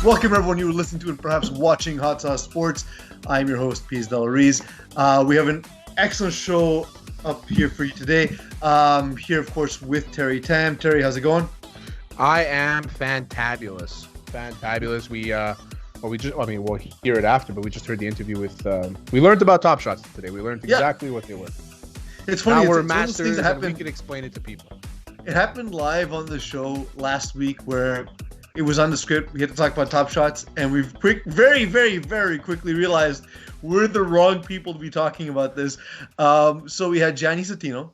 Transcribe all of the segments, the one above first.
Welcome everyone you were listening to and perhaps watching Hot Sauce Sports. I'm your host, Piers Delariz. We have an excellent show up here for you today. Here, of course, with Terry Tam. Terry, how's it going? I am fantabulous. We'll hear it after, but we just heard the interview with, we learned about Top Shots today. We learned exactly what they were. It's funny. Now we're masters and we can explain it to people. It happened live on the show last week where it was on the script. We had to talk about Top Shots, and we've very, very, very quickly realized we're the wrong people to be talking about this. So we had Gianni Settino.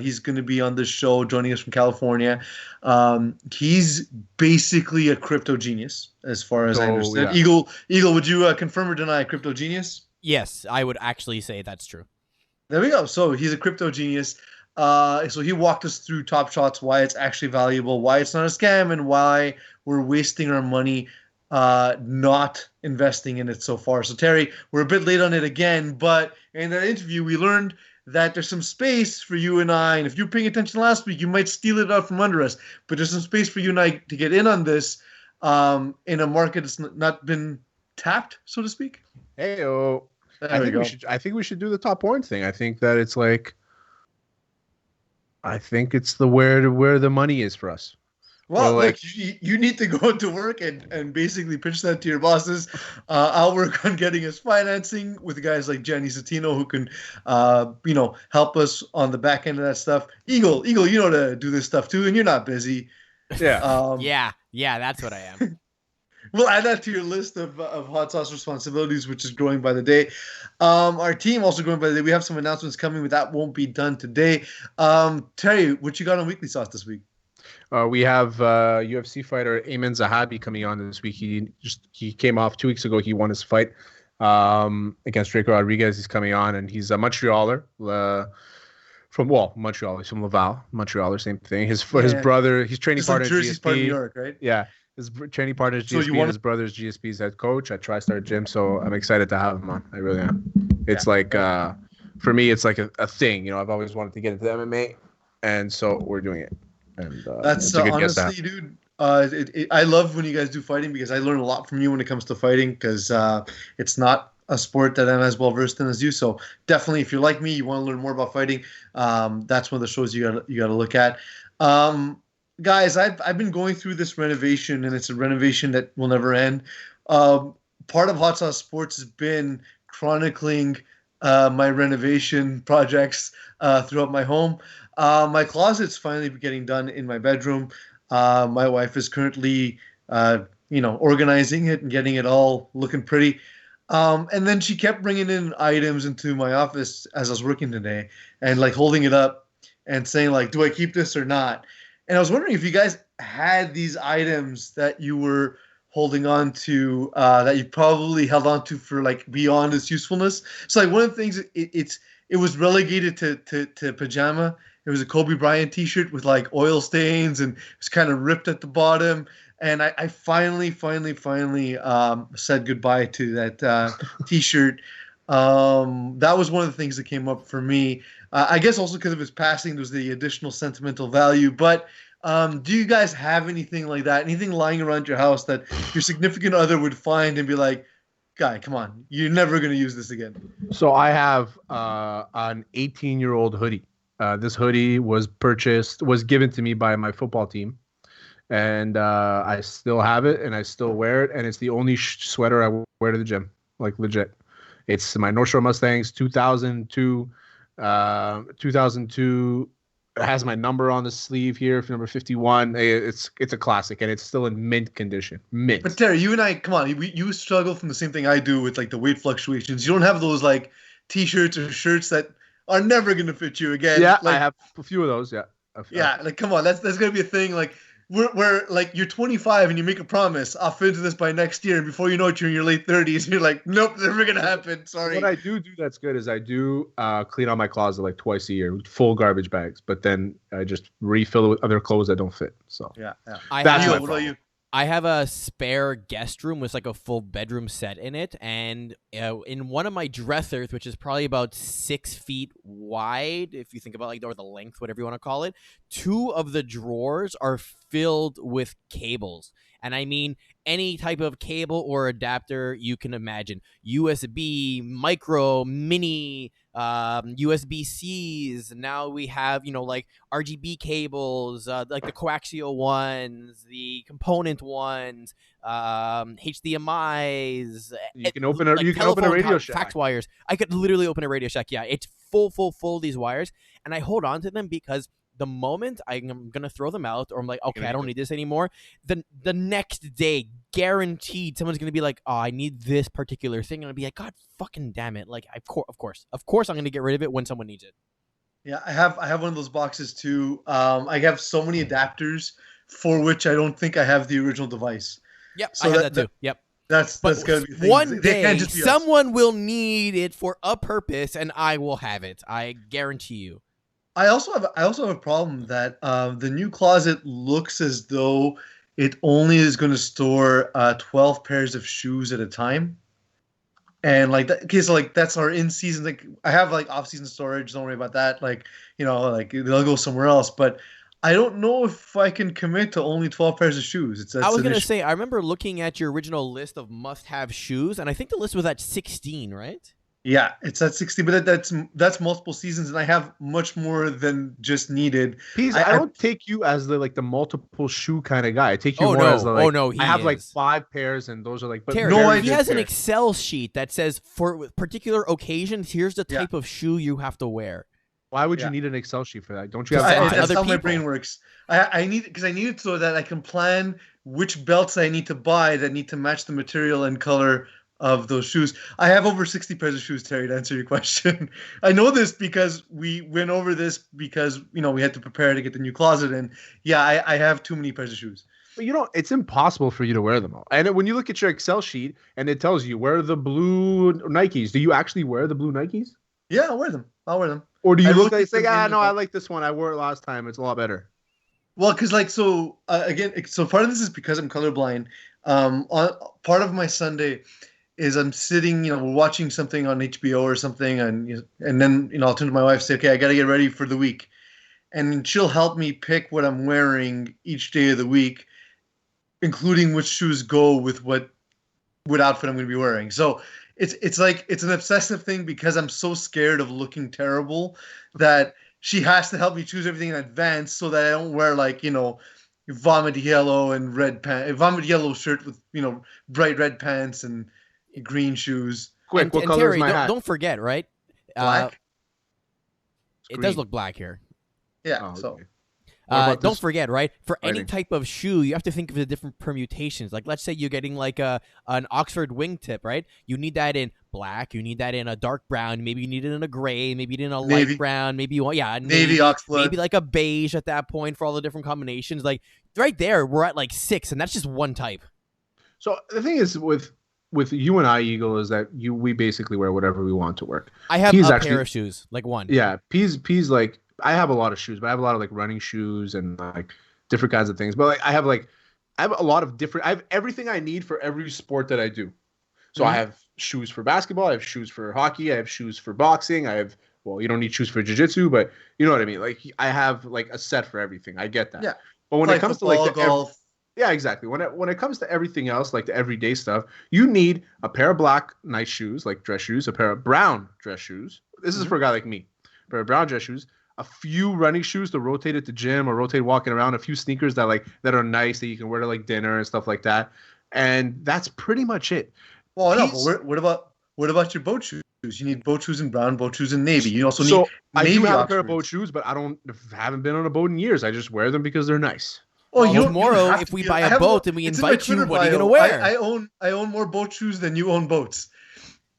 He's going to be on this show, joining us from California. He's basically a crypto genius, as far as I understand. Yeah. Eagle, would you confirm or deny crypto genius? Yes, I would actually say that's true. There we go. So he's a crypto genius. So he walked us through Top Shots, why it's actually valuable, why it's not a scam, and why we're wasting our money not investing in it so far. So Terry, we're a bit late on it again, but in that interview we learned that there's some space for you and I, and if you were paying attention last week, you might steal it out from under us, but there's some space for you and I to get in on this in a market that's not been tapped, so to speak. Hey-o. I think we should do the top point thing. I think that it's like, I think it's the where the money is for us. Well, look, you need to go to work and basically pitch that to your bosses. I'll work on getting us financing with guys like Gianni Settino who can, help us on the back end of that stuff. Eagle, you know to do this stuff too, and you're not busy. Yeah. Yeah, that's what I am. We'll add that to your list of hot sauce responsibilities, which is growing by the day. Our team also growing by the day. We have some announcements coming, but that won't be done today. Terry, what you got on Weekly Sauce this week? We have UFC fighter Ayman Zahabi coming on this week. He came off 2 weeks ago. He won his fight against Draco Rodriguez. He's coming on, and he's a Montrealer. Montreal. He's from Laval. Montrealer, same thing. His brother, he's training partner at GSP. Part of New York, right? Yeah. His training partner is GSP, and his brother's GSP's head coach at TriStar Gym, so I'm excited to have him on. I really am. It's for me, it's like a thing. I've always wanted to get into MMA, and so we're doing it. And that's honestly, dude. I love when you guys do fighting because I learn a lot from you when it comes to fighting because it's not a sport that I'm as well versed in as you. So definitely, if you're like me, you want to learn more about fighting. That's one of the shows you got to look at. Guys, I've been going through this renovation, and it's a renovation that will never end. Part of Hot Sauce Sports has been chronicling my renovation projects throughout my home. My closet's finally getting done in my bedroom. My wife is currently, organizing it and getting it all looking pretty. And then she kept bringing in items into my office as I was working today and holding it up and saying do I keep this or not? And I was wondering if you guys had these items that you were holding on to that you probably held on to for beyond its usefulness. So one of the things it was relegated to pajama. It was a Kobe Bryant T-shirt with oil stains and it was kind of ripped at the bottom. And I finally said goodbye to that T-shirt. That was one of the things that came up for me. I guess also because of his passing, there's the additional sentimental value. But do you guys have anything like that? Anything lying around your house that your significant other would find and be like, guy, come on, you're never going to use this again? So I have an 18-year-old hoodie. This hoodie was given to me by my football team. And I still have it, and I still wear it. And it's the only sweater I wear to the gym, legit. It's my North Shore Mustangs 2002. 2002. It has my number on the sleeve here, number 51. It's a classic, and it's still in mint condition. Mint. But Terry, you and I, come on, you struggle from the same thing I do with the weight fluctuations. You don't have those T-shirts or shirts that are never going to fit you again. Yeah, I have a few of those. Yeah. Yeah, come on, that's going to be a thing. Where you're 25 and you make a promise, I'll fit into this by next year, and before you know it, you're in your late 30s, and you're like, nope, never gonna happen. Sorry. What I do that's good is I do clean out my closet twice a year with full garbage bags, but then I just refill it with other clothes that don't fit. So yeah. That's my what about you? I have a spare guest room with a full bedroom set in it, and in one of my dressers, which is probably about 6 feet wide, if you think about or the length, whatever you want to call it, 2 of the drawers are filled with cables. And I mean any type of cable or adapter you can imagine. USB, micro, mini, USB-Cs. Now we have, like RGB cables, like the coaxial ones, the component ones, HDMI's. You can open a Radio Shack. Fax wires. I could literally open a Radio Shack. Yeah, it's full these wires, and I hold on to them because the moment I'm gonna throw them out, or I'm like, okay, I don't need this anymore, the next day, guaranteed, someone's gonna be like, oh, I need this particular thing, and I'll be like, God fucking damn it! Like, of course, I'm gonna get rid of it when someone needs it. Yeah, I have one of those boxes too. I have so many adapters for which I don't think I have the original device. Yep, so I have that too. Yep. That's gonna be one day someone will need it for a purpose, and I will have it. I guarantee you. I also have a problem that the new closet looks as though it only is going to store 12 pairs of shoes at a time, and like that. Okay, so like that's our in season. Like I have like off season storage. Don't worry about that. Like like they'll go somewhere else. But I don't know if I can commit to only 12 pairs of shoes. I was gonna say I remember looking at your original list of must-have shoes, and I think the list was at 16, right? Yeah, it's at 60, but that's multiple seasons, and I have much more than just needed. I don't take you as the multiple shoe kind of guy. I take you more as I have like 5 pairs, and those are like. But Terry, he has an Excel sheet that says for particular occasions, here's the type of shoe you have to wear. Why would you need an Excel sheet for that? Don't you have? That's how my brain works. I need it so that I can plan which belts I need to buy that need to match the material and color of those shoes. I have over 60 pairs of shoes, Terry, to answer your question. I know this because we went over this because, we had to prepare to get the new closet. And yeah, I have too many pairs of shoes. But it's impossible for you to wear them all. And when you look at your Excel sheet and it tells you wear the blue Nikes, do you actually wear the blue Nikes? Yeah, I'll wear them. Or do you look like, no, I like this one. I wore it last time. It's a lot better. Well, because so part of this is because I'm colorblind. Part of my Sunday is I'm sitting, we're watching something on HBO or something, and then I'll turn to my wife and say, okay, I got to get ready for the week, and she'll help me pick what I'm wearing each day of the week, including which shoes go with what outfit I'm going to be wearing. So it's like it's an obsessive thing because I'm so scared of looking terrible that she has to help me choose everything in advance so that I don't wear vomit yellow and vomit yellow shirt with bright red pants and green shoes. Quick, what color is my hat? Don't forget, right? Black. It does look black here. Yeah. So. Don't forget, right? For any type of shoe, you have to think of the different permutations. Like, let's say you're getting like an Oxford wingtip, right? You need that in black. You need that in a dark brown. Maybe you need it in a gray. Maybe in a light brown. Maybe you want, navy Oxford. Maybe like a beige at that point for all the different combinations. Like right there, we're at like 6, and that's just one type. So the thing is with you and I, Eagle, is that we basically wear whatever we want to work. I have a pair of shoes, like one. Yeah, P's like I have a lot of shoes, but I have a lot of like running shoes and like different kinds of things. But like I have a lot of different. I have everything I need for every sport that I do. So I have shoes for basketball. I have shoes for hockey. I have shoes for boxing. You don't need shoes for jiu-jitsu, but you know what I mean. Like I have like a set for everything. I get that. Yeah. But when it comes to like golf. Yeah, exactly. When it comes to everything else, like the everyday stuff, you need a pair of black nice shoes, like dress shoes, a pair of brown dress shoes. This is for a guy like me. A pair of brown dress shoes, a few running shoes to rotate at the gym or rotate walking around, a few sneakers that are nice that you can wear to like dinner and stuff like that. And that's pretty much it. Well, no, but what about your boat shoes? You need boat shoes in brown, boat shoes in navy. You also need navy. I do have a pair of boat shoes, but I haven't been on a boat in years. I just wear them because they're nice. Tomorrow, if we buy a boat and we invite you, what are you going to wear? I own more boat shoes than you own boats.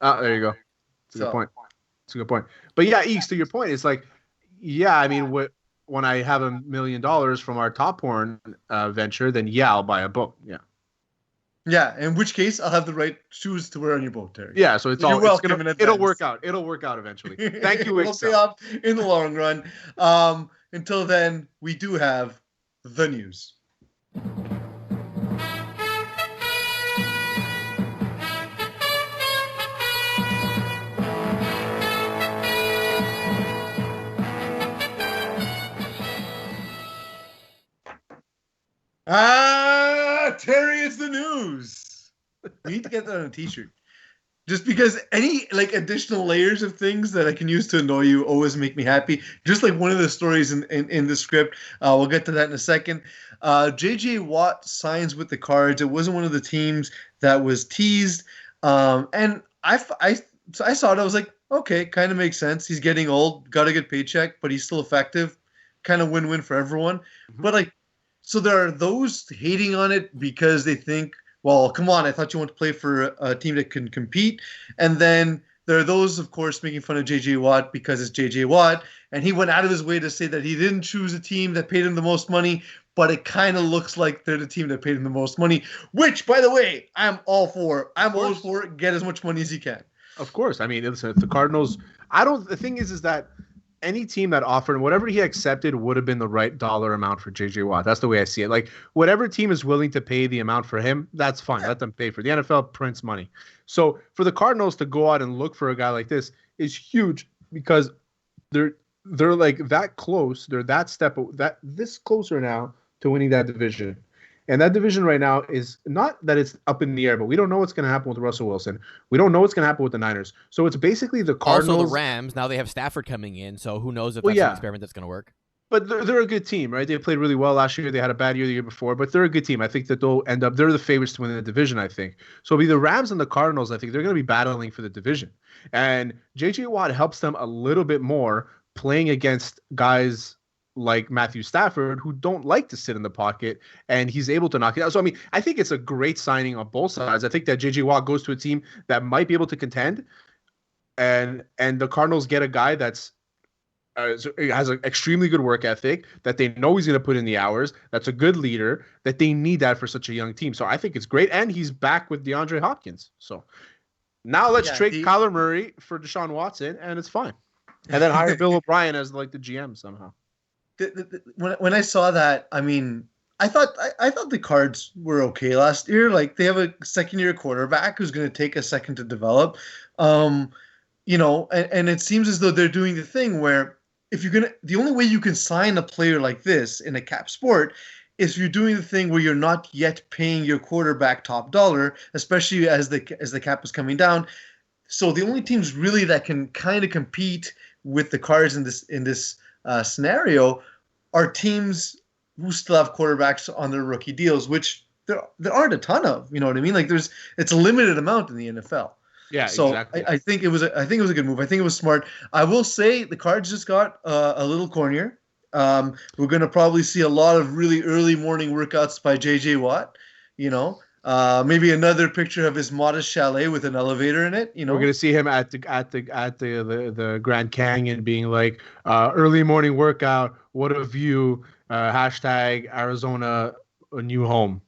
There you go. That's a good point. It's a good point. But yeah, Eeks, to your point, it's like, yeah, I mean, when I have $1 million from our Top Horn venture, then yeah, I'll buy a boat. Yeah. Yeah, in which case I'll have the right shoes to wear on your boat, Terry. Yeah, so it'll work out. It'll work out eventually. Thank you, It'll pay off in the long run. Until then, we do have the news. Terry We need to get that on a T-shirt. Just because any like additional layers of things that I can use to annoy you always make me happy. Just like one of the stories in the script. We'll get to that in a second. J.J. Watt signs with the Cards. It wasn't one of the teams that was teased. And I saw it. I was like, okay, kind of makes sense. He's getting old, got a good paycheck, but he's still effective. Kind of win-win for everyone. Mm-hmm. But like, so there are those hating on it because they think, well, come on, I thought you want to play for a team that can compete. And then there are those, of course, making fun of J.J. Watt because it's J.J. Watt. And he went out of his way to say that he didn't choose a team that paid him the most money, but it kind of looks like they're the team that paid him the most money, which, by the way, I'm all for. I'm all for it. Get as much money as you can. Of course. I mean, listen, if the Cardinals, the thing is that any team that offered whatever he accepted would have been the right dollar amount for J.J. Watt. That's the way I see it. Like, whatever team is willing to pay the amount for him, that's fine. Let them pay for it. The NFL prints money. So for the Cardinals to go out and look for a guy like this is huge because they're like that close. They're this closer now to winning that division. And that division right now is not that it's up in the air, but we don't know what's going to happen with Russell Wilson. We don't know what's going to happen with the Niners. So it's basically the Cardinals. Also the Rams. Now they have Stafford coming in, so who knows if that's an experiment that's going to work. But they're a good team, right? They played really well last year. They had a bad year the year before, but they're a good team. I think that they're the favorites to win the division, I think. So it'll be the Rams and the Cardinals. I think they're going to be battling for the division. And J.J. Watt helps them a little bit more playing against guys like Matthew Stafford, who don't like to sit in the pocket, and he's able to knock it out. So, I mean, I think it's a great signing on both sides. I think that J.J. Watt goes to a team that might be able to contend, and the Cardinals get a guy that's has an extremely good work ethic, that they know he's going to put in the hours, that's a good leader, that they need that for such a young team. So I think it's great, and he's back with DeAndre Hopkins. So now let's trade Kyler Murray for Deshaun Watson, and it's fine. And then hire Bill O'Brien as like the GM somehow. When I saw that, I mean, I thought the Cards were okay last year. Like, they have a second-year quarterback who's going to take a second to develop, and it seems as though they're doing the thing where the only way you can sign a player like this in a cap sport is if you're doing the thing where you're not yet paying your quarterback top dollar, especially as the cap is coming down. So the only teams really that can kind of compete with the Cards in this scenario are teams who still have quarterbacks on their rookie deals, which there aren't a ton of. You know what I mean? Like, it's a limited amount in the NFL. Yeah, so exactly. I think it was a good move. I think it was smart. I will say the Cards just got a little cornier. We're going to probably see a lot of really early morning workouts by J.J. Watt. Maybe another picture of his modest chalet with an elevator in it. We're going to see him at the Grand Canyon being like, early morning workout. What a view. Hashtag Arizona, a new home.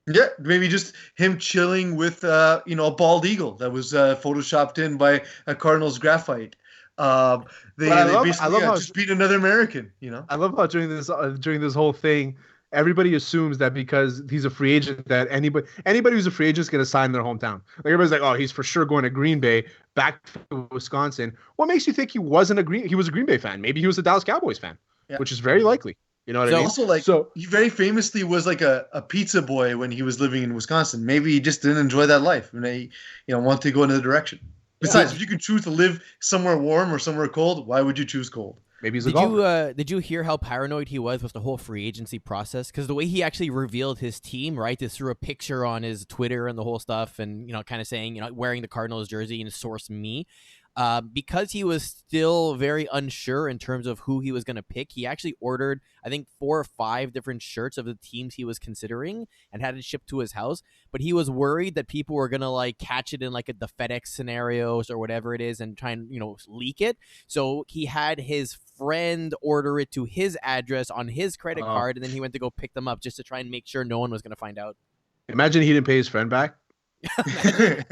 Yeah, maybe just him chilling with a bald eagle that was photoshopped in by a Cardinals graphite. They basically just beat another American. I love how during this whole thing, everybody assumes that because he's a free agent that anybody who's a free agent is going to sign in their hometown. Like, everybody's like, oh, he's for sure going to Green Bay, back to Wisconsin. What makes you think he was a Green Bay fan? Maybe he was a Dallas Cowboys fan, which is very likely. You know what I mean? Also, he very famously was like a pizza boy when he was living in Wisconsin. Maybe he just didn't enjoy that life, and he wanted to go another direction. Besides, if you could choose to live somewhere warm or somewhere cold, why would you choose cold? Maybe he's a golfer. Did you hear how paranoid he was with the whole free agency process? Because the way he actually revealed his team, right? They threw a picture on his Twitter and the whole stuff, and kind of saying, wearing the Cardinals jersey and source me. Because he was still very unsure in terms of who he was going to pick, he actually ordered, I think, 4 or 5 different shirts of the teams he was considering and had it shipped to his house. But he was worried that people were going to catch it in the FedEx scenarios or whatever it is and try and, leak it. So he had his friend order it to his address on his credit card, and then he went to go pick them up just to try and make sure no one was going to find out. Imagine he didn't pay his friend back. I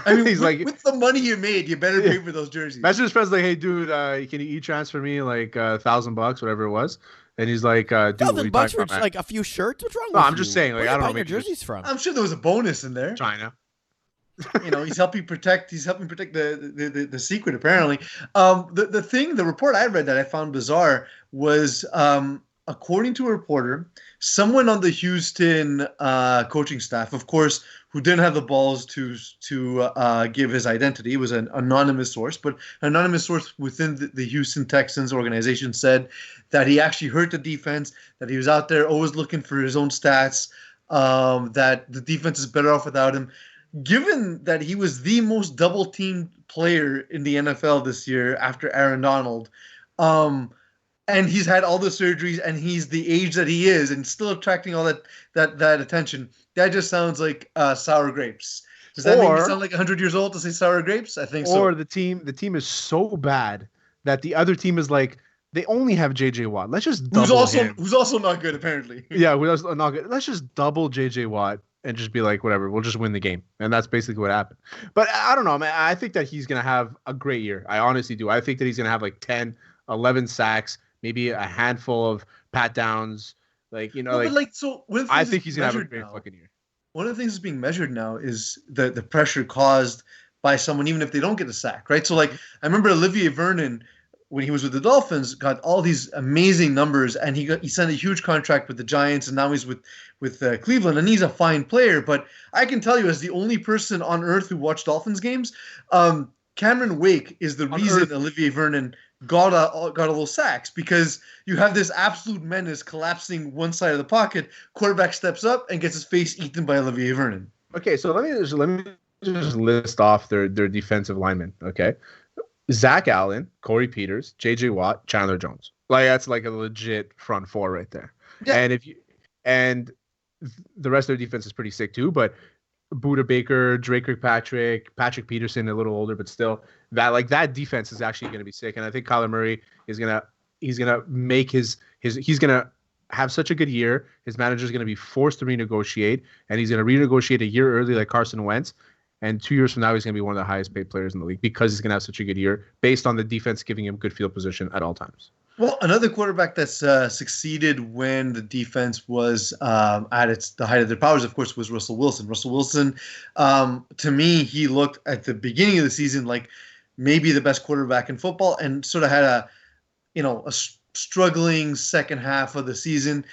mean, with the money you made, you better pay for those jerseys. Imagine his friend's like, "Hey, dude, can you e-transfer me like $1,000, whatever it was?" And he's like, "Dude, $1,000 for like a few shirts? What's wrong with you?" No, I'm just saying, like, I don't know. Where jerseys from? I'm sure there was a bonus in there. China. He's helping protect the secret. Apparently, the report I read that I found bizarre was according to a reporter, someone on the Houston coaching staff, of course, who didn't have the balls to give his identity. It was an anonymous source, but an anonymous source within the Houston Texans organization said that he actually hurt the defense, that he was out there always looking for his own stats, that the defense is better off without him. Given that he was the most double-teamed player in the NFL this year after Aaron Donald, and he's had all the surgeries, and he's the age that he is, and still attracting all that attention. That just sounds like sour grapes. Does that make me sound like 100 years old to say sour grapes? I think so. Or the team is so bad that the other team is like, they only have J.J. Watt. Let's just double him. Who's also not good, apparently. Yeah, who's not good. Let's just double J.J. Watt and just be like, whatever, we'll just win the game. And that's basically what happened. But I don't know, man. I think that he's going to have a great year. I honestly do. I think that he's going to have like 10, 11 sacks, maybe a handful of pat downs. Like, you know, I think he's going to have a great fucking year. One of the things that's being measured now is the pressure caused by someone, even if they don't get a sack, right? So, like, I remember Olivier Vernon, when he was with the Dolphins, got all these amazing numbers, and he signed a huge contract with the Giants, and now he's with Cleveland, and he's a fine player. But I can tell you, as the only person on earth who watched Dolphins games, Cameron Wake is the reason Olivier Vernon got all those sacks, because you have this absolute menace collapsing one side of the pocket. Quarterback steps up and gets his face eaten by Olivier Vernon. Okay, so let me just list off their defensive linemen. Okay, Zach Allen, Corey Peters, J.J. Watt, Chandler Jones. Like, that's like a legit front four right there. Yeah. And the rest of their defense is pretty sick too. But Buda Baker, Drake Kirkpatrick, Patrick Peterson, a little older, but still, that defense is actually going to be sick. And I think Kyler Murray he's gonna make he's gonna have such a good year. His manager's gonna be forced to renegotiate, and he's gonna renegotiate a year early like Carson Wentz. And 2 years from now, he's gonna be one of the highest paid players in the league because he's gonna have such a good year based on the defense giving him good field position at all times. Well, another quarterback that's succeeded when the defense was at the height of their powers, of course, was Russell Wilson. Russell Wilson, to me, he looked at the beginning of the season like maybe the best quarterback in football, and sort of had a struggling second half of the season.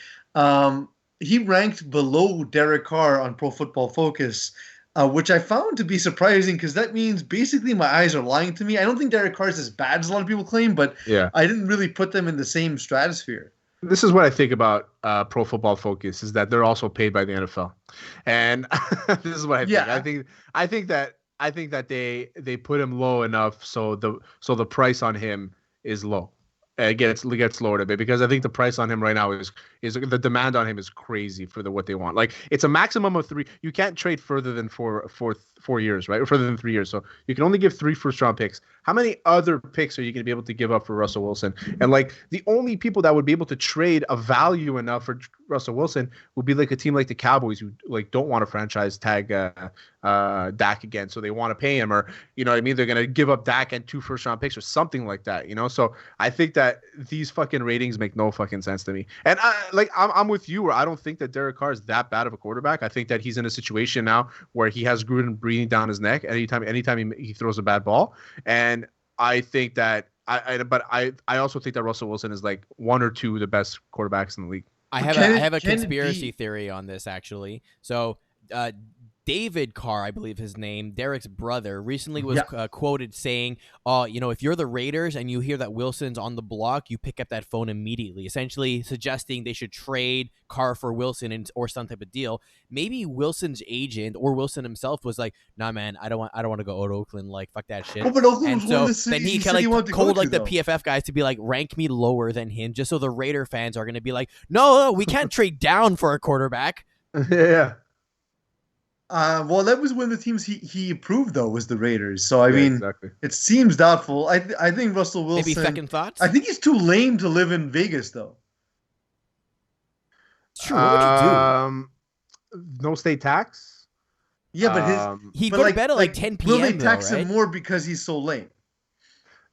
He ranked below Derek Carr on Pro Football Focus, which I found to be surprising, because that means basically my eyes are lying to me. I don't think Derek Carr is as bad as a lot of people claim, but yeah, I didn't really put them in the same stratosphere. This is what I think about Pro Football Focus, is that they're also paid by the NFL, and this is what I think. Yeah. I think that they put him low enough so the price on him is low. It gets lowered a bit, because I think the price on him right now is the demand on him is crazy for what they want. Like, it's a maximum of 3. You can't trade further than 4 years, right? Or further than 3 years. So you can only give 3 first-round picks. How many other picks are you going to be able to give up for Russell Wilson? And like, the only people that would be able to trade a value enough for Russell Wilson would be like a team like the Cowboys, who like don't want to franchise tag Dak again, so they want to pay him, or you know what I mean? They're going to give up Dak and 2 first-round picks or something like that, you know? So I think that these fucking ratings make no fucking sense to me. And I'm with you, where I don't think that Derek Carr is that bad of a quarterback. I think that he's in a situation now where he has Gruden breathing down his neck anytime he throws a bad ball. And I think that I also think that Russell Wilson is like 1 or 2 of the best quarterbacks in the league. I have a conspiracy theory on this, actually. So David Carr, I believe his name, Derek's brother, recently was quoted saying, if you're the Raiders and you hear that Wilson's on the block, you pick up that phone immediately, essentially suggesting they should trade Carr for Wilson or some type of deal. Maybe Wilson's agent or Wilson himself was like, nah, man, I don't want to go to Oakland. Like, fuck that shit. Oh, but Oakland and was one of the cities then he kind of called like the PFF guys to be like, rank me lower than him, just so the Raider fans are going to be like, no, we can't trade down for a quarterback. Yeah. Well, that was one of the teams he approved, though, was the Raiders. So, I mean, exactly. It seems doubtful. I think Russell Wilson... Maybe second thoughts? I think he's too lame to live in Vegas, though. Sure, what would you do? No state tax? Yeah, but he go to bed at like 10 p.m., will they tax him more because he's so lame?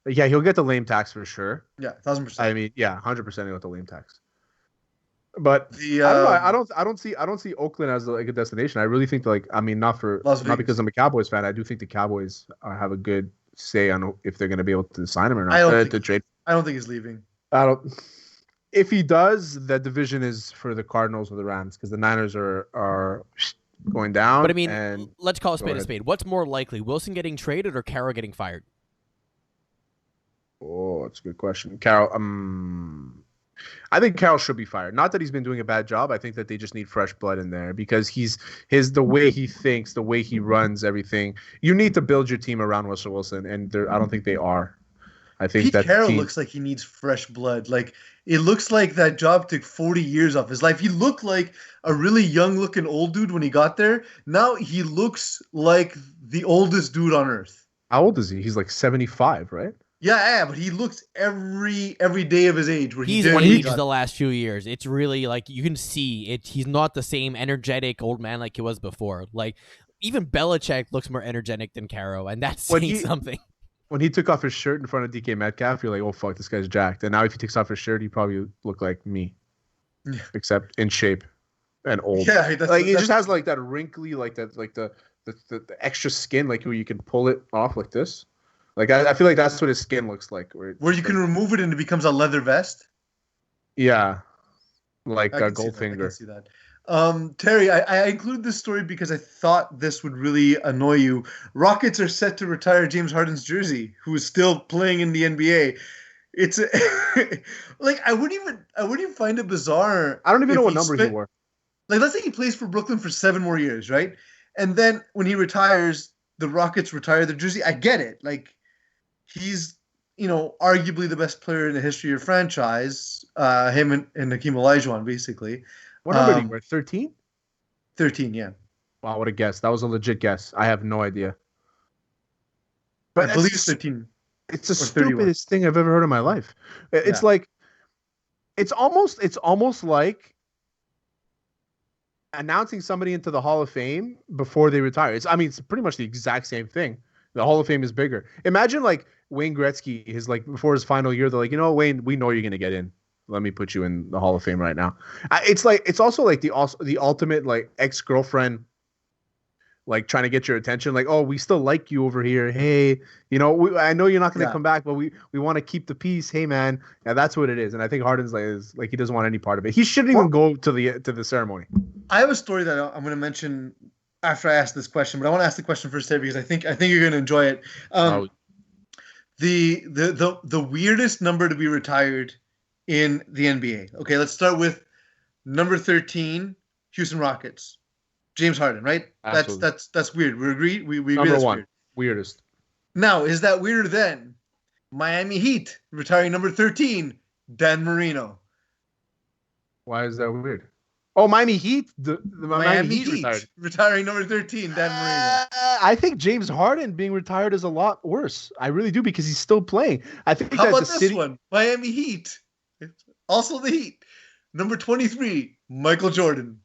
Yeah, he'll get the lame tax for sure. Yeah, 1,000%. I mean, yeah, 100% he'll get the lame tax. But I don't see Oakland as like a destination. I really think not because I'm a Cowboys fan. I do think the Cowboys have a good say on if they're going to be able to sign him or not. I don't think he's leaving. If he does, that division is for the Cardinals or the Rams because the Niners are going down. But I mean, and let's call a spade a spade. What's more likely, Wilson getting traded or Carroll getting fired? Oh, that's a good question. Carroll, I think Carroll should be fired. Not that he's been doing a bad job. I think that they just need fresh blood in there because the way he thinks, the way he runs everything. You need to build your team around Russell Wilson, and I don't think they are. I think Pete Carroll looks like he needs fresh blood. Like it looks like that job took 40 years off his life. He looked like a really young-looking old dude when he got there. Now he looks like the oldest dude on earth. How old is he? He's like 75, right? Yeah, but he looks every day of his age. Where he's aged the last few years. It's really like you can see it. He's not the same energetic old man like he was before. Like even Belichick looks more energetic than Carroll, and that's saying something. When he took off his shirt in front of DK Metcalf, you're like, oh, fuck, this guy's jacked. And now if he takes off his shirt, he probably look like me, except in shape and old. Yeah, he just has like that wrinkly, like that, like the extra skin, like where you can pull it off like this. Like I feel like that's what his skin looks like. Where you can remove it and it becomes a leather vest? Yeah, like a Goldfinger. I can see that. Terry, I included this story because I thought this would really annoy you. Rockets are set to retire James Harden's jersey, who is still playing in the NBA. It's like I wouldn't even find it bizarre. I don't even know what number he wore. Like let's say he plays for Brooklyn for 7 more years, right? And then when he retires, the Rockets retire the jersey. I get it. Like he's arguably the best player in the history of franchise. Him and Hakeem Olajuwon, basically. What number did he wear? 13? 13, yeah. Wow, what a guess. That was a legit guess. I have no idea. But I believe 13. It's the stupidest thing I've ever heard in my life. It's like it's almost like announcing somebody into the Hall of Fame before they retire. It's pretty much the exact same thing. The Hall of Fame is bigger. Imagine like Wayne Gretzky is like before his final year, they're like, Wayne, we know you're gonna get in. Let me put you in the Hall of Fame right now. It's also like the ultimate like ex-girlfriend, like trying to get your attention. Like, oh, we still like you over here. Hey, I know you're not going to come back, but we want to keep the peace. Hey, man, yeah, that's what it is. And I think Harden's like he doesn't want any part of it. He shouldn't even go to the ceremony. I have a story that I'm going to mention after I ask this question, but I want to ask the question first, Ted, because I think you're going to enjoy it. The weirdest number to be retired in the NBA. Okay, let's start with number 13, Houston Rockets. James Harden, right? Absolutely. That's weird. We agree. We agree number that's one, weird. Weirdest. Now, is that weirder than Miami Heat retiring number 13, Dan Marino? Why is that weird? Oh, Miami Heat. The Miami Heat retiring number 13, Dan Marino. I think James Harden being retired is a lot worse. I really do because he's still playing. I think. How about this one? Miami Heat. Also the Heat. Number 23, Michael Jordan.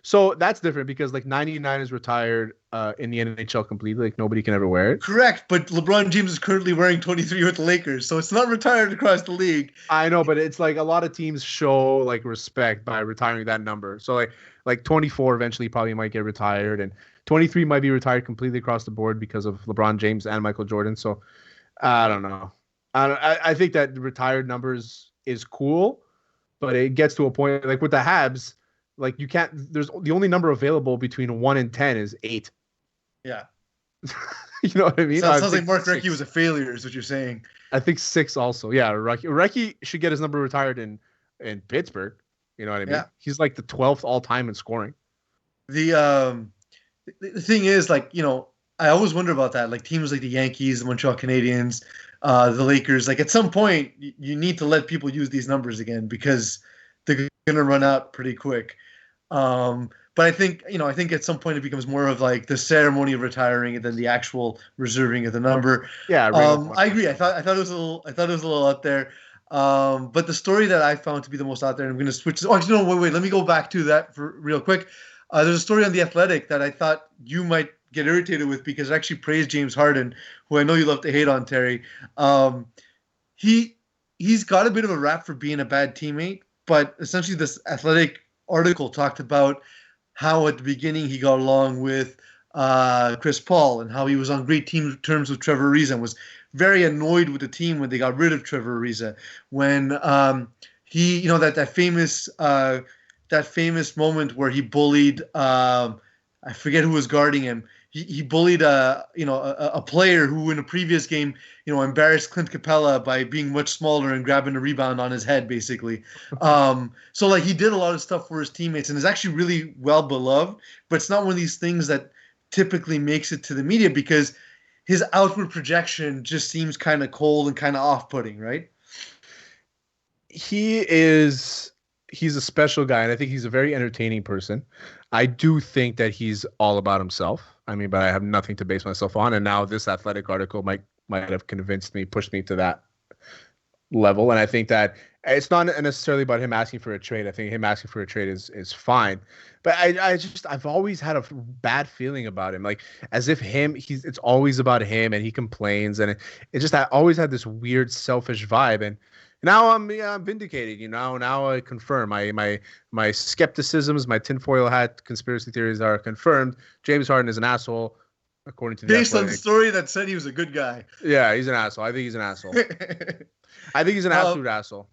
So that's different because like 99 is retired in the NHL completely. Like nobody can ever wear it. Correct, but LeBron James is currently wearing 23 with the Lakers, so it's not retired across the league. I know, but it's like a lot of teams show like respect by retiring that number. So like 24 eventually probably might get retired, and 23 might be retired completely across the board because of LeBron James and Michael Jordan. So I don't know. I think that retired numbers is cool, but it gets to a point like with the Habs. Like you can't. There's the only number available between 1 and 10 is 8. Yeah, you know what I mean. Sounds like Mark Recchi was a failure, is what you're saying. I think 6 also. Yeah, Recchi should get his number retired in Pittsburgh. You know what I mean? Yeah. He's like the 12th all time in scoring. The thing is, like I always wonder about that. Like teams like the Yankees, the Montreal Canadiens, the Lakers. Like at some point, you need to let people use these numbers again because they're gonna run out pretty quick. But I think at some point it becomes more of like the ceremony of retiring and then the actual reserving of the number. Yeah, I agree. I thought it was a little out there. But the story that I found to be the most out there, and I'm going to switch. Oh, actually, no, wait. Let me go back to that for real quick. There's a story on The Athletic that I thought you might get irritated with because it actually praised James Harden, who I know you love to hate on, Terry. He's got a bit of a rap for being a bad teammate, but essentially this Athletic article talked about how at the beginning he got along with Chris Paul and how he was on great team terms with Trevor Ariza and was very annoyed with the team when they got rid of Trevor Ariza. When he, that famous moment where he bullied, I forget who was guarding him. He bullied a player who in a previous game, embarrassed Clint Capella by being much smaller and grabbing a rebound on his head, basically. So like he did a lot of stuff for his teammates and is actually really well beloved, but it's not one of these things that typically makes it to the media because his outward projection just seems kind of cold and kind of off-putting, right? He's a special guy, and I think he's a very entertaining person. I do think that he's all about himself. I mean, but I have nothing to base myself on. And now this Athletic article might have convinced me, pushed me to that level. And I think that it's not necessarily about him asking for a trade. I think him asking for a trade is fine. But I've always had a bad feeling about him. Like as if it's always about him and he complains. And I always had this weird selfish vibe. And now I'm vindicated. Now I confirm my skepticisms, my tinfoil hat conspiracy theories are confirmed. James Harden is an asshole, according to based on the story that said he was a good guy. Yeah, he's an asshole. I think he's an asshole. I think he's an absolute asshole.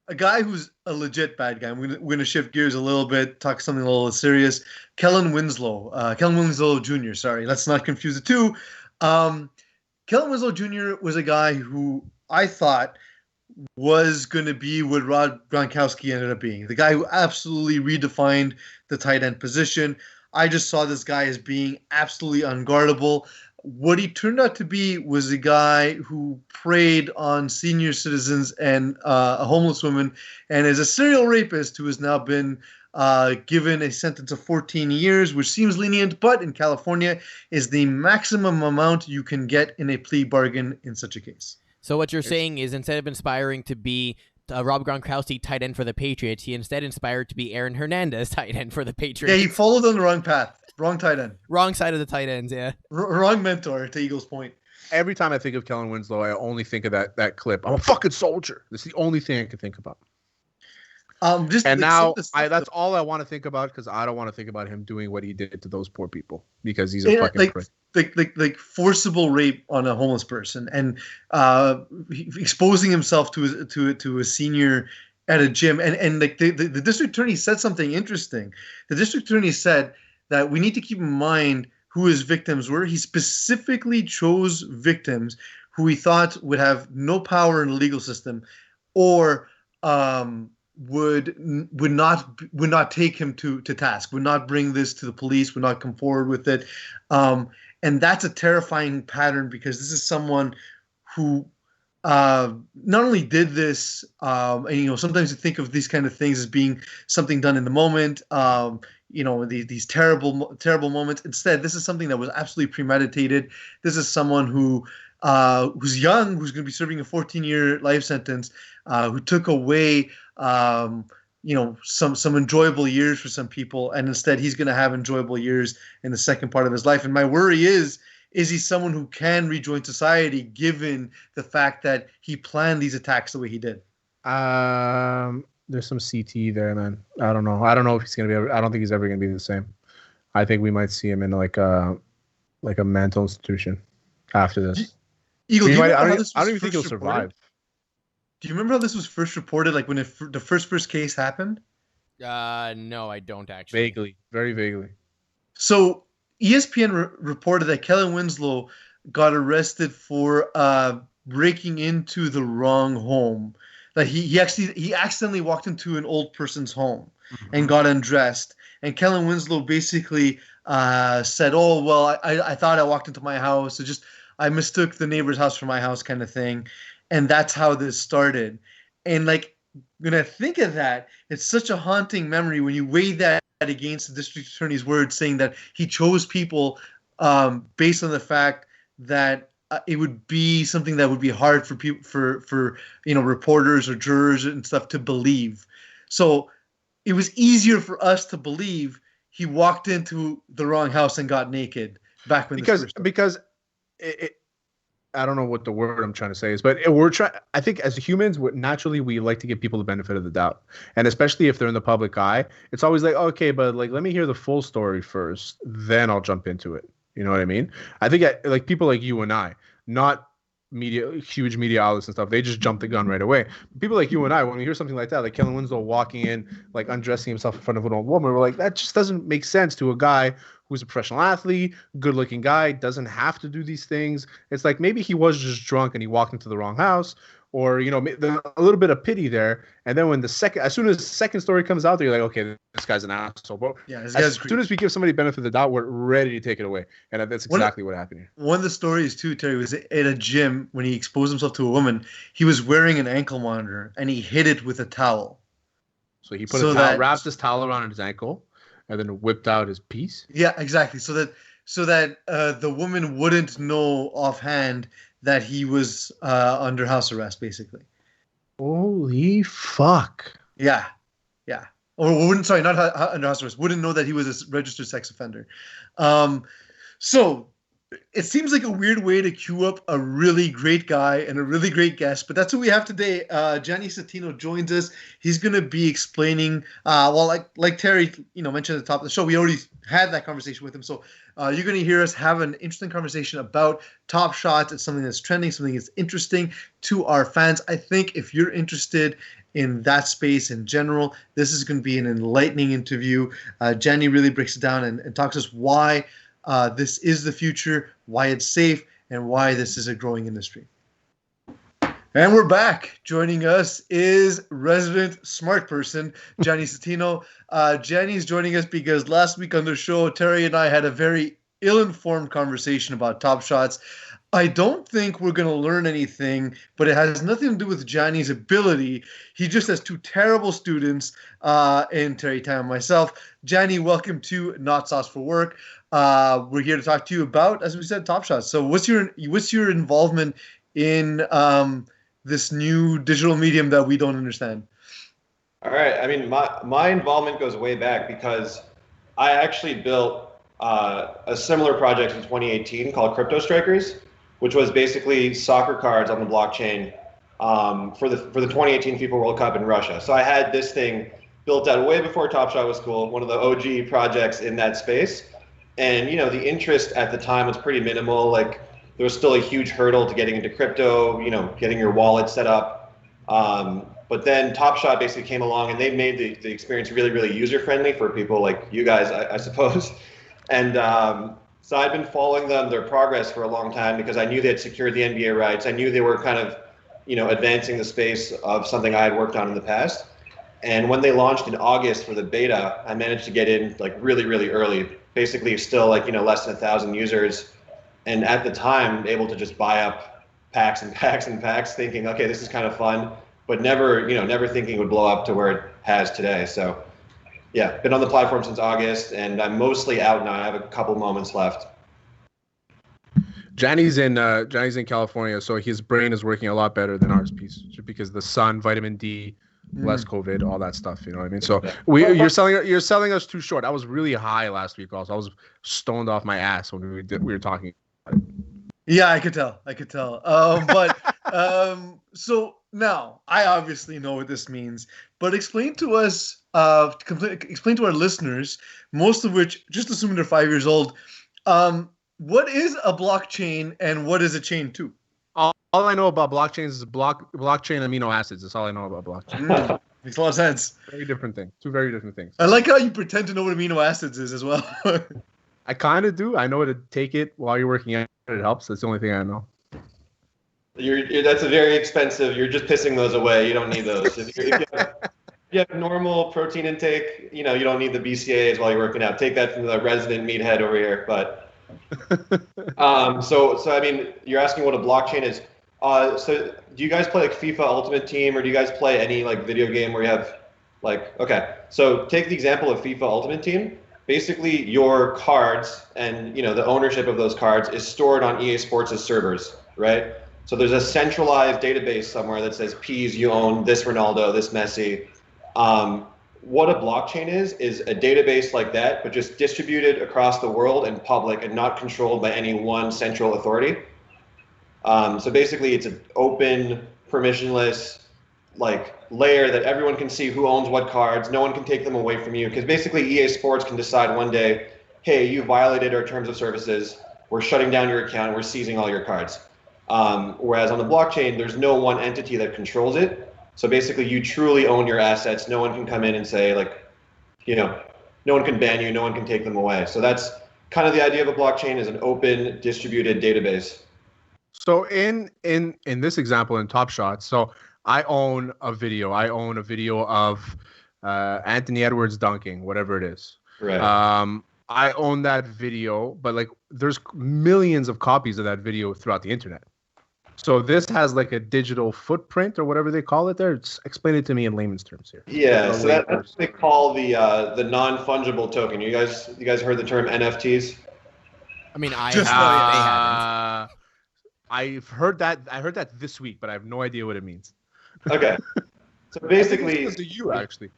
A guy who's a legit bad guy. We're gonna shift gears a little bit, talk something a little serious. Kellen Winslow Jr. Sorry, let's not confuse the two. Kellen Winslow Jr. was a guy who I thought was going to be what Rob Gronkowski ended up being. The guy who absolutely redefined the tight end position. I just saw this guy as being absolutely unguardable. What he turned out to be was a guy who preyed on senior citizens and a homeless woman, and is a serial rapist who has now been given a sentence of 14 years, which seems lenient, but in California is the maximum amount you can get in a plea bargain in such a case. So what you're saying is instead of inspiring to be Rob Gronkowski tight end for the Patriots, he instead inspired to be Aaron Hernandez tight end for the Patriots. Yeah, he followed on the wrong path. Wrong tight end. Wrong side of the tight ends, yeah. Wrong mentor, to Eagles' point. Every time I think of Kellen Winslow, I only think of that clip. I'm a fucking soldier. That's the only thing I can think about. That's all I want to think about because I don't want to think about him doing what he did to those poor people because he's a fucking prick. Like forcible rape on a homeless person and exposing himself to a senior at a gym and like the district attorney said something interesting. The district attorney said that we need to keep in mind who his victims were. He specifically chose victims who he thought would have no power in the legal system or would not take him to task, would not bring this to the police, would not come forward with it. And that's a terrifying pattern because this is someone who not only did this, and sometimes you think of these kind of things as being something done in the moment, these terrible moments. Instead, this is something that was absolutely premeditated. This is someone who's young, who's going to be serving a 14-year life sentence, who took away some enjoyable years for some people, and instead he's going to have enjoyable years in the second part of his life. And my worry is he someone who can rejoin society given the fact that he planned these attacks the way he did? There's some CT there, man. I don't know. I don't know if he's going to be. I don't think he's ever going to be the same. I think we might see him in like a mental institution after this. Eagle, I don't even think he'll survive. Do you remember how this was first reported, like when the first case happened? No, I don't actually. Vaguely, very vaguely. So ESPN reported that Kellen Winslow got arrested for breaking into the wrong home. Like he accidentally walked into an old person's home and got undressed. And Kellen Winslow basically said, "Oh well, I thought I walked into my house. So I mistook the neighbor's house for my house, kind of thing." And that's how this started. And like when I think of that, it's such a haunting memory when you weigh that against the district attorney's words saying that he chose people based on the fact that it would be something that would be hard for people, for reporters or jurors and stuff to believe. So it was easier for us to believe he walked into the wrong house and got naked back when because I don't know what the word I'm trying to say is, but I think as humans, naturally we like to give people the benefit of the doubt, and especially if they're in the public eye, it's always like, okay, but like let me hear the full story first, then I'll jump into it. You know what I mean? I think like people like you and I, not huge media outlets and stuff, they just jump the gun right away. People like you and I, when we hear something like that, like Kellen Winslow walking in, like undressing himself in front of an old woman, we're like, that just doesn't make sense to a guy who's a professional athlete, good-looking guy, doesn't have to do these things. It's like maybe he was just drunk and he walked into the wrong house, or a little bit of pity there. And then as soon as the second story comes out there, you're like, okay, this guy's an asshole. But as soon as we give somebody benefit of the doubt, we're ready to take it away, and that's exactly what happened here. One of the stories too, Terry, was at a gym when he exposed himself to a woman. He was wearing an ankle monitor and he hid it with a towel. So he wrapped his towel around his ankle, and then whipped out his piece. Yeah, exactly. So that the woman wouldn't know offhand that he was under house arrest, basically. Holy fuck. Yeah. Or wouldn't, sorry, not under house arrest. Wouldn't know that he was a registered sex offender. So it seems like a weird way to queue up a really great guy and a really great guest, but that's what we have today. Gianni Settino joins us. He's going to be explaining, like Terry, mentioned at the top of the show, we already had that conversation with him. So you're going to hear us have an interesting conversation about Top Shots. It's something that's trending, something that's interesting to our fans. I think if you're interested in that space in general, this is going to be an enlightening interview. Gianni really breaks it down and talks to us why this is the future, why it's safe, and why this is a growing industry. And we're back. Joining us is resident smart person, Gianni Settino. Gianni's joining us because last week on the show, Terry and I had a very ill-informed conversation about Top Shots. I don't think we're going to learn anything, but it has nothing to do with Gianni's ability. He just has two terrible students in Terry Tam and myself. Gianni, welcome to Not Sauce for Work. We're here to talk to you about, as we said, Top Shots. So what's your involvement in this new digital medium that we don't understand? All right. I mean, my involvement goes way back because I actually built a similar project in 2018 called Crypto Strikers, which was basically soccer cards on the blockchain for the 2018 FIFA World Cup in Russia. So I had this thing built out way before Top Shot was cool, one of the OG projects in that space. And, the interest at the time was pretty minimal. Like, there was still a huge hurdle to getting into crypto, getting your wallet set up. But then Top Shot basically came along and they made the experience really, really user-friendly for people like you guys, I suppose. And so I'd been following their progress for a long time because I knew they had secured the NBA rights. I knew they were kind of, advancing the space of something I had worked on in the past. And when they launched in August for the beta, I managed to get in like really, really early, basically still like, less than 1,000 users. And at the time, able to just buy up packs and packs and packs, thinking, okay, this is kind of fun, but never thinking it would blow up to where it has today. So yeah, been on the platform since August, and I'm mostly out now. I have a couple moments left. Gianni's in California, so his brain is working a lot better than ours, just because the sun, vitamin D, less COVID, all that stuff. You know what I mean? So you're selling us too short. I was really high last week. Also, I was stoned off my ass when we were talking. Yeah, I could tell. So now I obviously know what this means, but explain to us, explain to our listeners, most of which just assuming they're 5 years old, what is a blockchain and what is a chain too? All I know about blockchains is blockchain amino acids. That's all I know about blockchain. Makes a lot of sense. Very different thing. Two very different things. I like how you pretend to know what amino acids is as well. I kind of do. I know how to take it while you're working out. It helps. That's the only thing I know. That's a very expensive. You're just pissing those away. You don't need those. If you have normal protein intake, you don't need the BCAAs while you're working out. Take that from the resident meathead over here. But so I mean, you're asking what a blockchain is. So do you guys play like FIFA Ultimate Team, or do you guys play any like video game where you have okay? So take the example of FIFA Ultimate Team. Basically, your cards and the ownership of those cards is stored on EA Sports' servers, right? So there's a centralized database somewhere that says, P's, you own this Ronaldo, this Messi. What a blockchain is a database like that, but just distributed across the world and public and not controlled by any one central authority. So basically, it's an open, permissionless, layer that everyone can see who owns what cards. No one can take them away from you, because basically EA Sports can decide one day, hey, you violated our terms of services. We're shutting down your account. We're seizing all your cards. Whereas on the blockchain, there's no one entity that controls it. So basically, you truly own your assets. No one can come in and say, like, no one can ban you. No one can take them away. So that's kind of the idea of a blockchain, is an open, distributed database. So in this example in Top Shot, so I own a video. I own a video of Anthony Edwards dunking, whatever it is. Right. I own that video, but like there's millions of copies of that video throughout the internet. So this has like a digital footprint or whatever they call it there. Explain it to me in layman's terms here. Yeah, so that's what they call the non-fungible token. You guys heard the term NFTs? I mean, I've heard that. I heard that this week, but I have no idea what it means. Okay. So basically, it's to you actually.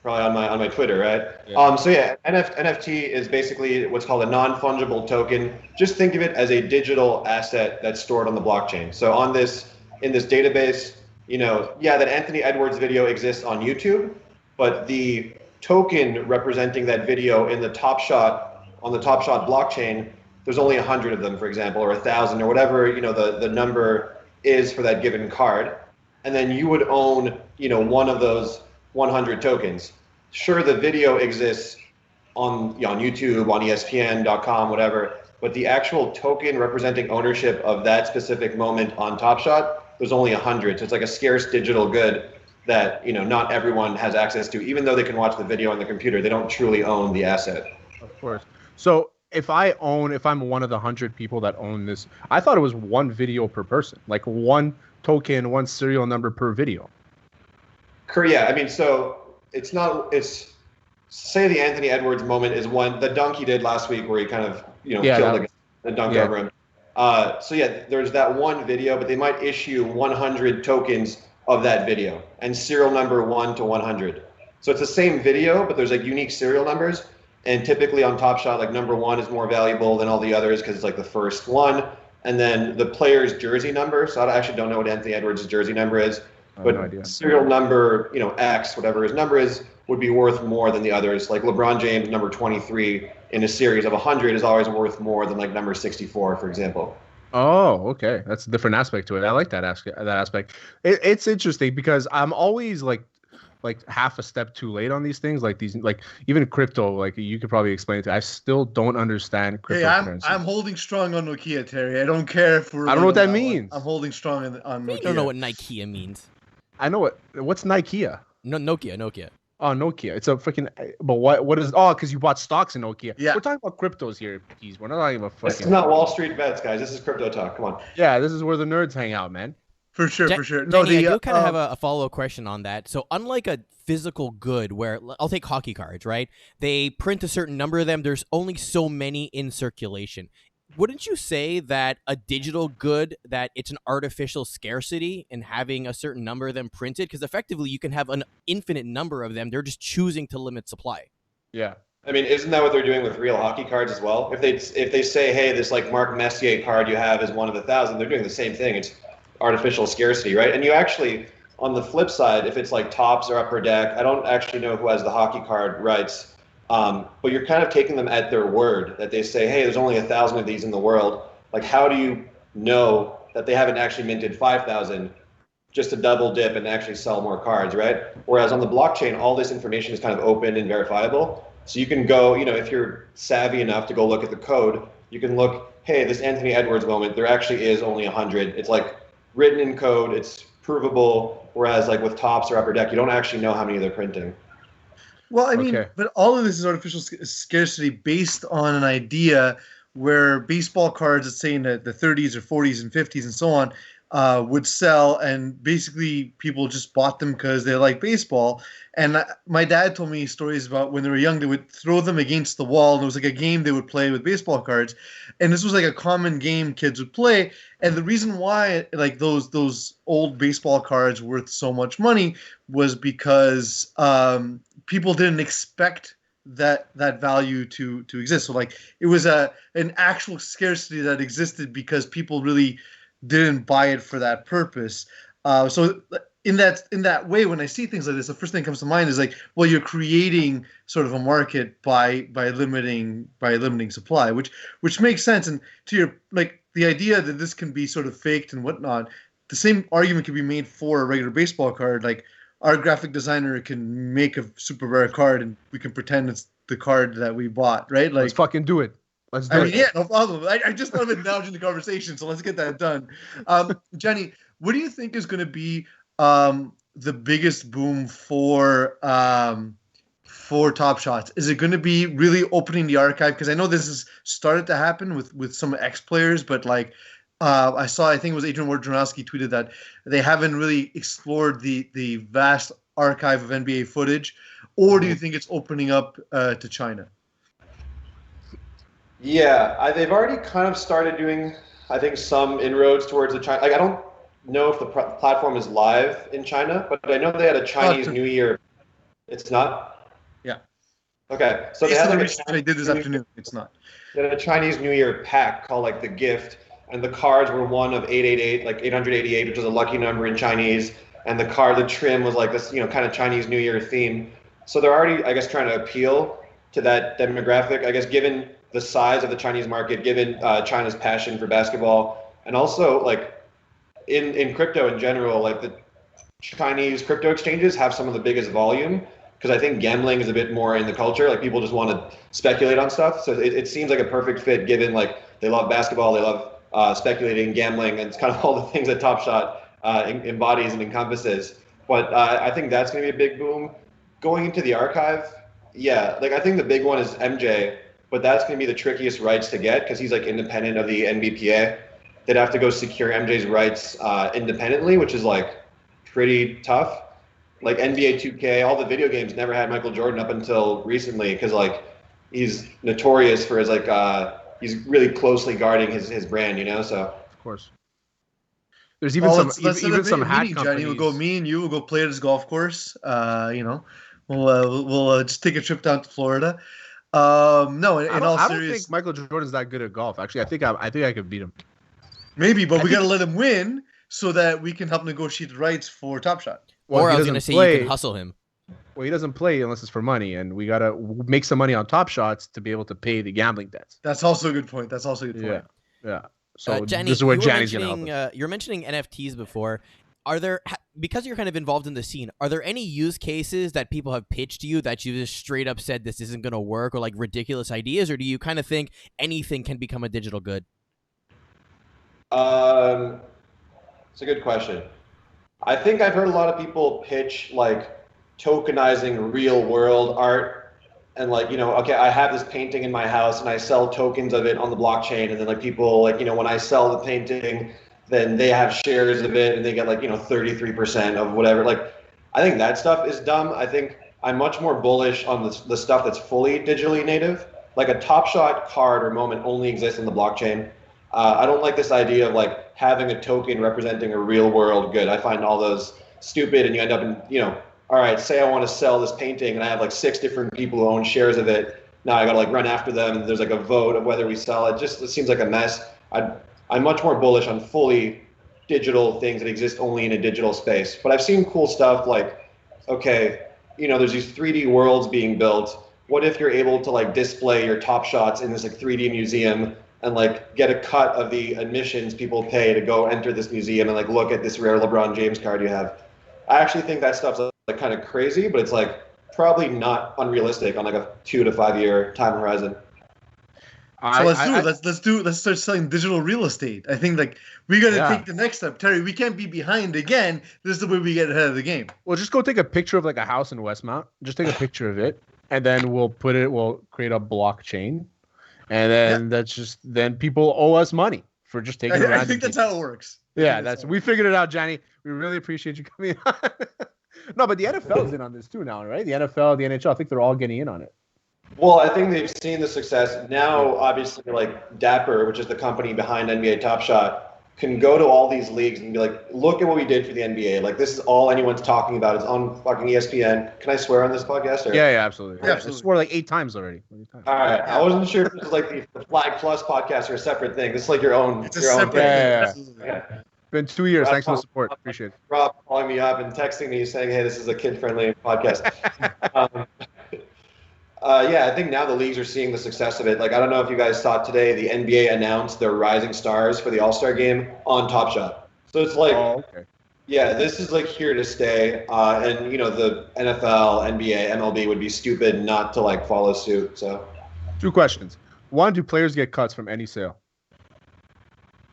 Probably on my Twitter, right? Yeah. So yeah, NFT is basically what's called a non-fungible token. Just think of it as a digital asset that's stored on the blockchain. So in this database, that Anthony Edwards video exists on YouTube, but the token representing that video in the Top Shot blockchain, there's only 100 of them, for example, or 1,000 or whatever, the number is for that given card. And then you would own, one of those 100 tokens. Sure, the video exists on YouTube, on ESPN.com, whatever, but the actual token representing ownership of that specific moment on Top Shot, there's only 100. So it's like a scarce digital good that not everyone has access to. Even though they can watch the video on the computer, they don't truly own the asset. Of course. So if I'm one of the 100 people that own this, I thought it was one video per person, like one token, one serial number per video. Yeah, I mean, so it's say the Anthony Edwards moment is the dunk he did last week where he kind of killed the dunk over him. So yeah, there's that one video, but they might issue 100 tokens of that video and serial number 1 to 100. So it's the same video, but there's like unique serial numbers. And typically on Top Shot, like number 1 is more valuable than all the others because it's like the first one. And then the player's jersey number. So I actually don't know what Anthony Edwards' jersey number is. But no serial number, X, whatever his number is, would be worth more than the others. Like LeBron James, number 23 in a series of 100 is always worth more than like number 64, for example. Oh, okay. That's a different aspect to it. I like that aspect. It's interesting because I'm always like half a step too late on these things. Like even crypto, like you could probably explain it to. I still don't understand cryptocurrency. I'm holding strong on Nokia, Terry. I don't care if we're. I don't know what that means. I'm holding strong on Nokia. I don't know what Nokia means. I know what's Nokia? No, Nokia. Oh, Nokia. It's a freaking. But what is? Oh, because you bought stocks in Nokia. Yeah. We're talking about cryptos here, please. We're not talking about fucking. This is not Wall Street bets, guys. This is crypto talk. Come on. Yeah, this is where the nerds hang out, man. For sure. No, Gianni, I do kind of have a follow-up question on that. So unlike a physical good where I'll take hockey cards, right? They print a certain number of them. There's only so many in circulation. Wouldn't you say that a digital good, that it's an artificial scarcity in having a certain number of them printed? Because effectively you can have an infinite number of them. They're just choosing to limit supply. Yeah. I mean, isn't that what they're doing with real hockey cards as well? If they say, hey, this like Mark Messier card you have is one of 1,000, they're doing the same thing. It's artificial scarcity, right? And you actually, on the flip side, if it's like Tops or Upper Deck, I don't actually know who has the hockey card rights. But you're kind of taking them at their word that they say, hey, there's only 1,000 of these in the world. Like, how do you know that they haven't actually minted 5,000 just to double dip and actually sell more cards, right? Whereas on the blockchain, all this information is kind of open and verifiable. So you can go, if you're savvy enough to go look at the code, you can look, hey, this Anthony Edwards moment, there actually is only 100. It's like written in code, it's provable. Whereas like with Tops or Upper Deck, you don't actually know how many they're printing. Well, I mean, but all of this is artificial scarcity based on an idea where baseball cards, let's say in the 30s or 40s and 50s and so on, would sell, and basically people just bought them because they like baseball. And my dad told me stories about when they were young, they would throw them against the wall, and it was like a game they would play with baseball cards. And this was like a common game kids would play. And the reason why like those old baseball cards worth so much money was because people didn't expect that value to exist. So like it was an actual scarcity that existed because people really didn't buy it for that purpose. So in that way, when I see things like this, the first thing that comes to mind is like, well, you're creating sort of a market by limiting supply, which makes sense. And to your like the idea that this can be sort of faked and whatnot, the same argument can be made for a regular baseball card. Like our graphic designer can make a super rare card, and we can pretend it's the card that we bought, right? Like, let's fucking do it. Let's do it. Yeah, no problem. I just love acknowledging the conversation, so let's get that done. Gianni, what do you think is going to be the biggest boom for Top Shots? Is it going to be really opening the archive? Because I know this has started to happen with some ex players, but like I think it was Adrian Wojnarowski tweeted that they haven't really explored the vast archive of NBA footage. Or do you think it's opening up to China? Yeah, they've already kind of started doing, I think, some inroads towards the China. Like, I don't know if the platform is live in China, but I know they had a Chinese New Year. It's not? Yeah. Okay. So they had like I did this afternoon. It's not. They had a Chinese New Year pack called like the gift, and the cards were one of 888, like 888, which was a lucky number in Chinese, and the trim was like this, kind of Chinese New Year theme. So they're already, I guess, trying to appeal to that demographic, I guess, given the size of the Chinese market, given China's passion for basketball, and also like in crypto in general, like the Chinese crypto exchanges have some of the biggest volume, because I think gambling is a bit more in the culture. Like people just want to speculate on stuff. So it seems like a perfect fit, given like they love basketball, they love speculating, gambling, and it's kind of all the things that Top Shot embodies and encompasses. But I think that's going to be a big boom. Going into the archive, yeah, like I think the big one is MJ, but that's going to be the trickiest rights to get because he's like independent of the NBPA. They'd have to go secure MJ's rights independently, which is like pretty tough. Like NBA 2K, all the video games never had Michael Jordan up until recently because like he's notorious for his like he's really closely guarding his brand, So of course. There's even some hat companies. Johnny, we'll go. Me and you will go play at his golf course. We'll just take a trip down to Florida. No, in all seriousness, I don't think Michael Jordan's that good at golf. Actually, I think I could beat him. Maybe, but we got to let him win so that we can help negotiate the rights for Top Shot. Well, or I was going to say you can hustle him. Well, he doesn't play unless it's for money, and we got to make some money on Top Shots to be able to pay the gambling debts. That's also a good point. Yeah. So Gianni, this is where Gianni's going to help us. You're mentioning NFTs before. Because you're kind of involved in the scene, are there any use cases that people have pitched to you that you just straight up said this isn't going to work, or like ridiculous ideas, or do you kind of think anything can become a digital good? It's a good question. I think I've heard a lot of people pitch like tokenizing real world art and like, okay, I have this painting in my house and I sell tokens of it on the blockchain, and then like people like, when I sell the painting, then they have shares of it and they get like, 33% of whatever. Like, I think that stuff is dumb. I think I'm much more bullish on the stuff that's fully digitally native. Like a Top Shot card or moment only exists in the blockchain. I don't like this idea of like having a token representing a real world good. I find all those stupid, and you end up in, all right, say I want to sell this painting and I have like 6 different people who own shares of it. Now I got to like run after them, and there's like a vote of whether we sell it. It seems like a mess. I'm much more bullish on fully digital things that exist only in a digital space. But I've seen cool stuff like, okay, there's these 3D worlds being built. What if you're able to like display your Top Shots in this like 3D museum and like get a cut of the admissions people pay to go enter this museum and like look at this rare LeBron James card you have? I actually think that stuff's like kind of crazy, but it's like probably not unrealistic on like a 2 to 5 year time horizon. So let's start selling digital real estate. I think like we got to take the next step, Terry. We can't be behind again. This is the way we get ahead of the game. Well, just go take a picture of like a house in Westmount. Just take a picture of it, and then we'll create a blockchain, and then then people owe us money for just taking it around. I think that's how it works. Yeah, we figured it out, Gianni. We really appreciate you coming on. No, but the NFL's in on this too now, right? The NFL, the NHL, I think they're all getting in on it. Well, I think they've seen the success. Now, obviously, like Dapper, which is the company behind NBA Top Shot, can go to all these leagues and be like, look at what we did for the NBA. Like, this is all anyone's talking about. It's on fucking ESPN. Can I swear on this podcast? Or? Yeah, absolutely. Yeah, absolutely. I swore like 8 times already. All right. I wasn't sure if it was like the Flag Plus podcast or a separate thing. This is like your own. It's a separate thing. Yeah. Been 2 years. Rob, Thanks for the support. Appreciate it. Rob calling me up and texting me saying, "Hey, this is a kid-friendly podcast." Yeah, I think now the leagues are seeing the success of it. Like, I don't know if you guys saw today, the NBA announced their rising stars for the All-Star game on Top Shot. So it's like, yeah, this is like here to stay. And the NFL, NBA, MLB would be stupid not to like follow suit. So, 2 questions. 1, do players get cuts from any sale?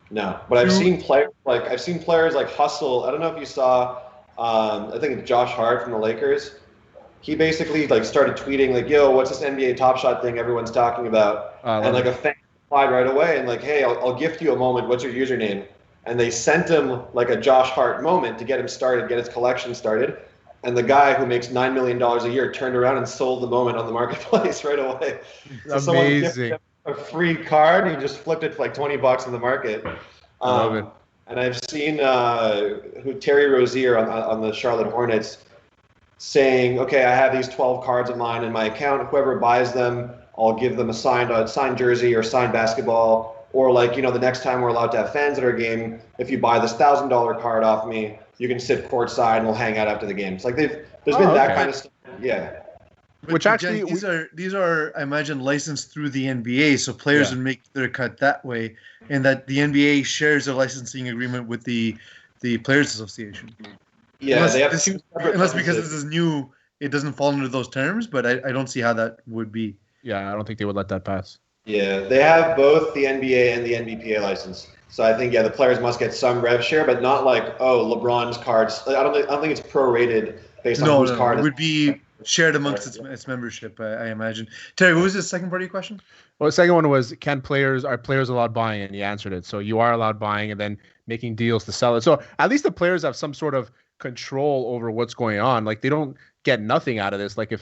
No, but I've seen players like hustle. I don't know if you saw. I think it's Josh Hart from the Lakers. He basically like started tweeting like, "Yo, what's this NBA Top Shot thing everyone's talking about?" And like a fan replied right away and like, "Hey, I'll gift you a moment. What's your username?" And they sent him like a Josh Hart moment to get him started, get his collection started. And the guy who makes $9 million a year turned around and sold the moment on the marketplace right away. So amazing. A free card. He just flipped it for like $20 in the market. Love it. And I've seen Terry Rozier on the Charlotte Hornets saying, "Okay, I have these 12 cards of mine in my account. Whoever buys them, I'll give them a signed jersey or signed basketball. Or like, the next time we're allowed to have fans at our game, if you buy this $1,000 card off me, you can sit courtside and we'll hang out after the game." It's like there's been that kind of stuff. Yeah. Which actually, these are I imagine licensed through the NBA, so players would make their cut that way, and that the NBA shares a licensing agreement with the Players Association. Yeah, unless they have unless because this is new, it doesn't fall under those terms. But I don't see how that would be. Yeah, I don't think they would let that pass. Yeah, they have both the NBA and the NBPA license. So I think the players must get some rev share, but not like LeBron's cards. I don't think it's prorated based on whose card. It would be shared amongst its membership, I imagine. Terry, what was the second part of your question? Well, the second one was, are players allowed buying? And you answered it. So you are allowed buying and then making deals to sell it. So at least the players have some sort of control over what's going on. Like, they don't get nothing out of this. Like,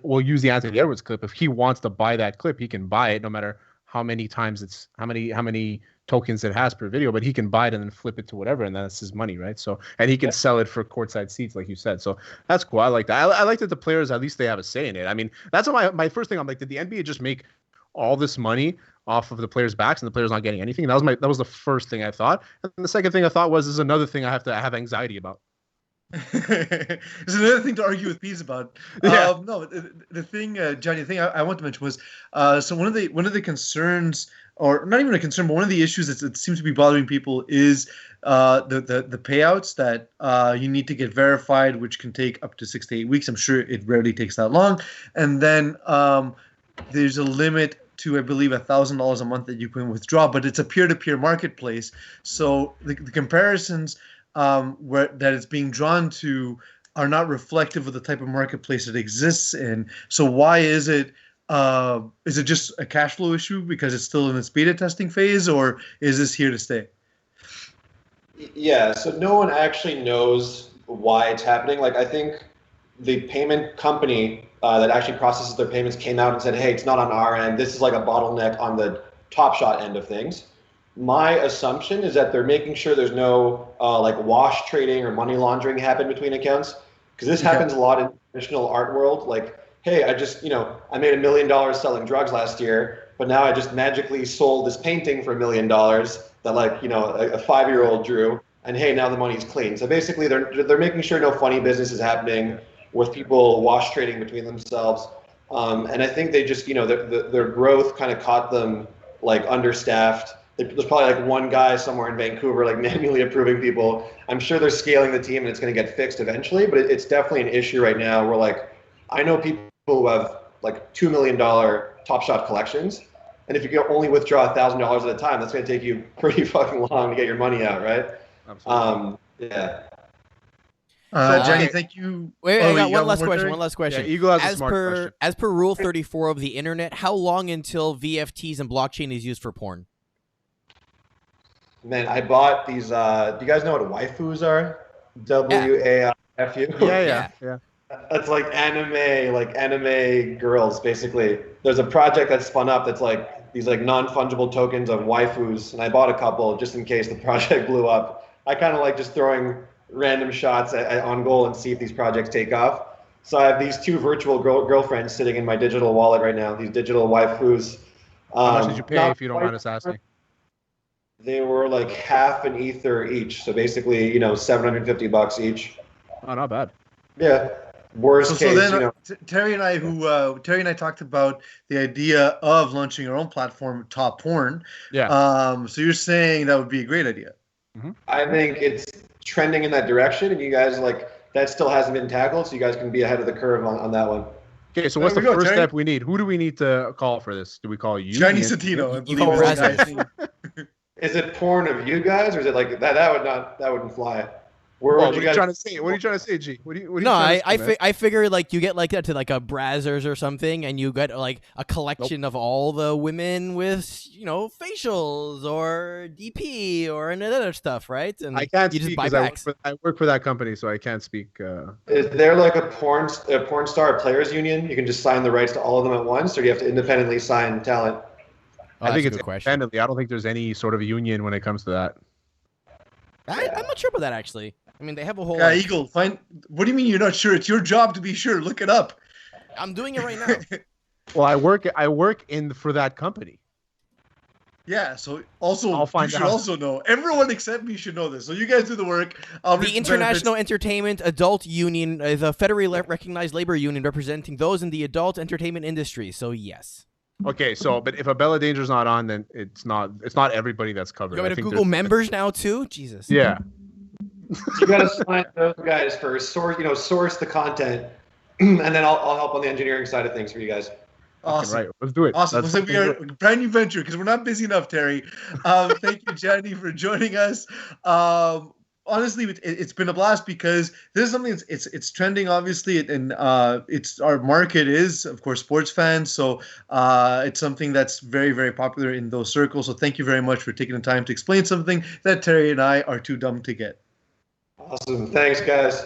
we'll use the Anthony Edwards clip. If he wants to buy that clip, he can buy it, no matter how many times how many tokens it has per video, but he can buy it and then flip it to whatever, and that's his money, right? So, and he can sell it for courtside seats, like you said. So that's cool. I like that. I like that the players, at least they have a say in it. I mean, that's my first thing. I'm like, did the NBA just make all this money off of the players' backs and the players not getting anything? That was the first thing I thought. And the second thing I thought was, this is another thing I have to have anxiety about. There's another thing to argue with Pease about. No, the thing, Gianni, the thing I want to mention was, so one of the concerns, or not even a concern, but one of the issues that seems to be bothering people is the payouts that you need to get verified, which can take up to 6 to 8 weeks. I'm sure it rarely takes that long. And then there's a limit to, I believe, $1,000 a month that you can withdraw, but it's a peer-to-peer marketplace. So the comparisons that it's being drawn to are not reflective of the type of marketplace it exists in. So why is it? Is it just a cash flow issue because it's still in its beta testing phase, or is this here to stay? Yeah, so no one actually knows why it's happening. Like, I think the payment company that actually processes their payments came out and said, "Hey, it's not on our end. This is like a bottleneck on the Top Shot end of things." My assumption is that they're making sure there's no like wash trading or money laundering happen between accounts, because this happens a lot in the traditional art world. Like, hey, I just, I made $1 million selling drugs last year, but now I just magically sold this painting for $1 million that, like, a 5-year-old drew, and hey, now the money's clean. So basically, they're making sure no funny business is happening with people wash trading between themselves. And I think they just, their growth kind of caught them like understaffed. There's probably like one guy somewhere in Vancouver like manually approving people. I'm sure they're scaling the team and it's going to get fixed eventually, but it's definitely an issue right now where, like, I know people who have like $2 million Top Shot collections, and if you can only withdraw $1,000 at a time, that's going to take you pretty fucking long to get your money out, right? Absolutely. Yeah. Gianni, thank you. Wait, I got one last question. Yeah, Eagle has a smart question. As per Rule 34 of the internet, how long until VFTs and blockchain is used for porn? Man, I bought these. Do you guys know what waifus are? W-A-I-F-U. Yeah. That's like anime girls, basically. There's a project that's spun up that's like these like non-fungible tokens of waifus, and I bought a couple just in case the project blew up. I kind of like just throwing random shots on goal and see if these projects take off. So I have these 2 virtual girlfriends sitting in my digital wallet right now. These digital waifus. How much did you pay, if you don't mind us asking? They were like half an ether each, so basically, $750 each. Oh, not bad. Yeah. Worst So case, then Terry and I talked about the idea of launching our own platform, Top Porn. Yeah. So you're saying that would be a great idea. I think it's trending in that direction, and you guys that still hasn't been tackled, so you guys can be ahead of the curve on that one. Okay, so what's the first step we need? Who do we need to call for this? Do we call you? Gianni Settino, I believe is the guy's name. Is it porn of you guys, or is it like that? That wouldn't fly. What are you trying to say? What are you trying to say, G? No, I figure like you get like that to like a Brazzers or something, and you get like a collection of all the women with facials or DP or any other stuff, right? And I can't you just speak buy because I work for that company, so I can't speak. Is there like a porn star players union? You can just sign the rights to all of them at once, or do you have to independently sign talent? I think it's independently. I don't think there's any sort of union when it comes to that. I'm not sure about that actually. I mean, they have a whole. Yeah, Eagle. What do you mean you're not sure? It's your job to be sure. Look it up. I'm doing it right now. Well, I work for that company. Yeah, so also I'll find you should out. also know. Everyone except me should know this. So you guys do the work. The International Entertainment Adult Union is a federally recognized labor union representing those in the adult entertainment industry. So yes. Okay, but if Abella Danger's not on, then it's not everybody that's covered. You want me to Google members now too? Jesus. Yeah. You got to sign those guys first. Source the content, and then I'll help on the engineering side of things for you guys. Awesome. Right, let's do it. Awesome. Looks like we are a brand new venture because we're not busy enough, Terry. Thank you, Gianni, for joining us. Honestly, it's been a blast because this is something it's trending, obviously, and it's our market is, of course, sports fans. So it's something that's very, very popular in those circles. So thank you very much for taking the time to explain something that Terry and I are too dumb to get. Awesome. Thanks, guys.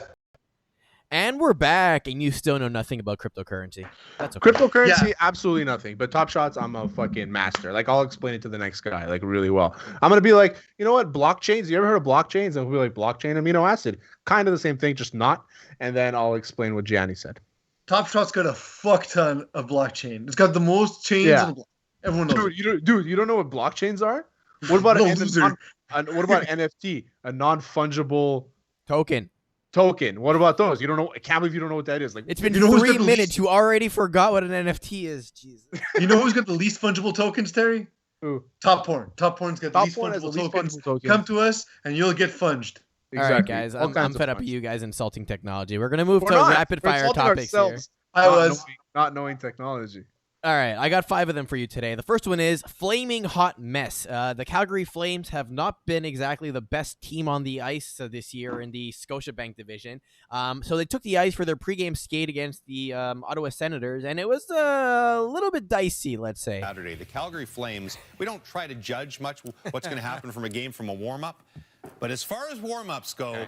And we're back, and you still know nothing about cryptocurrency. That's okay. Cryptocurrency, absolutely nothing. But Top Shots, I'm a fucking master. Like, I'll explain it to the next guy, like, really well. I'm going to be like, you know what? Blockchains. You ever heard of blockchains? And we'll be like, blockchain amino acid. Kind of the same thing, just not. And then I'll explain what Gianni said. Top Shot's got a fuck ton of blockchain. It's got the most chains in the block. Everyone knows. Dude, you don't know what blockchains are? What about what about NFT? A non-fungible token. What about those? You don't know? I can't believe you don't know what that is. Like, it's been 3 minutes. You already forgot what an NFT is. Jesus. You know who's got the least fungible tokens, Terry? Who? Top Porn. Top Porn's got the least fungible tokens. Come to us, and you'll get funged. Exactly. All right, guys. I'm fed up with you guys insulting technology. We're gonna move to rapid fire topics here. Not knowing technology. All right, I got 5 of them for you today. The first one is flaming hot mess. The Calgary Flames have not been exactly the best team on the ice this year in the Scotiabank division. So they took the ice for their pregame skate against the Ottawa Senators, and it was a little bit dicey, let's say. Saturday, the Calgary Flames, we don't try to judge much what's going to happen from a game from a warm-up. But as far as warm-ups go,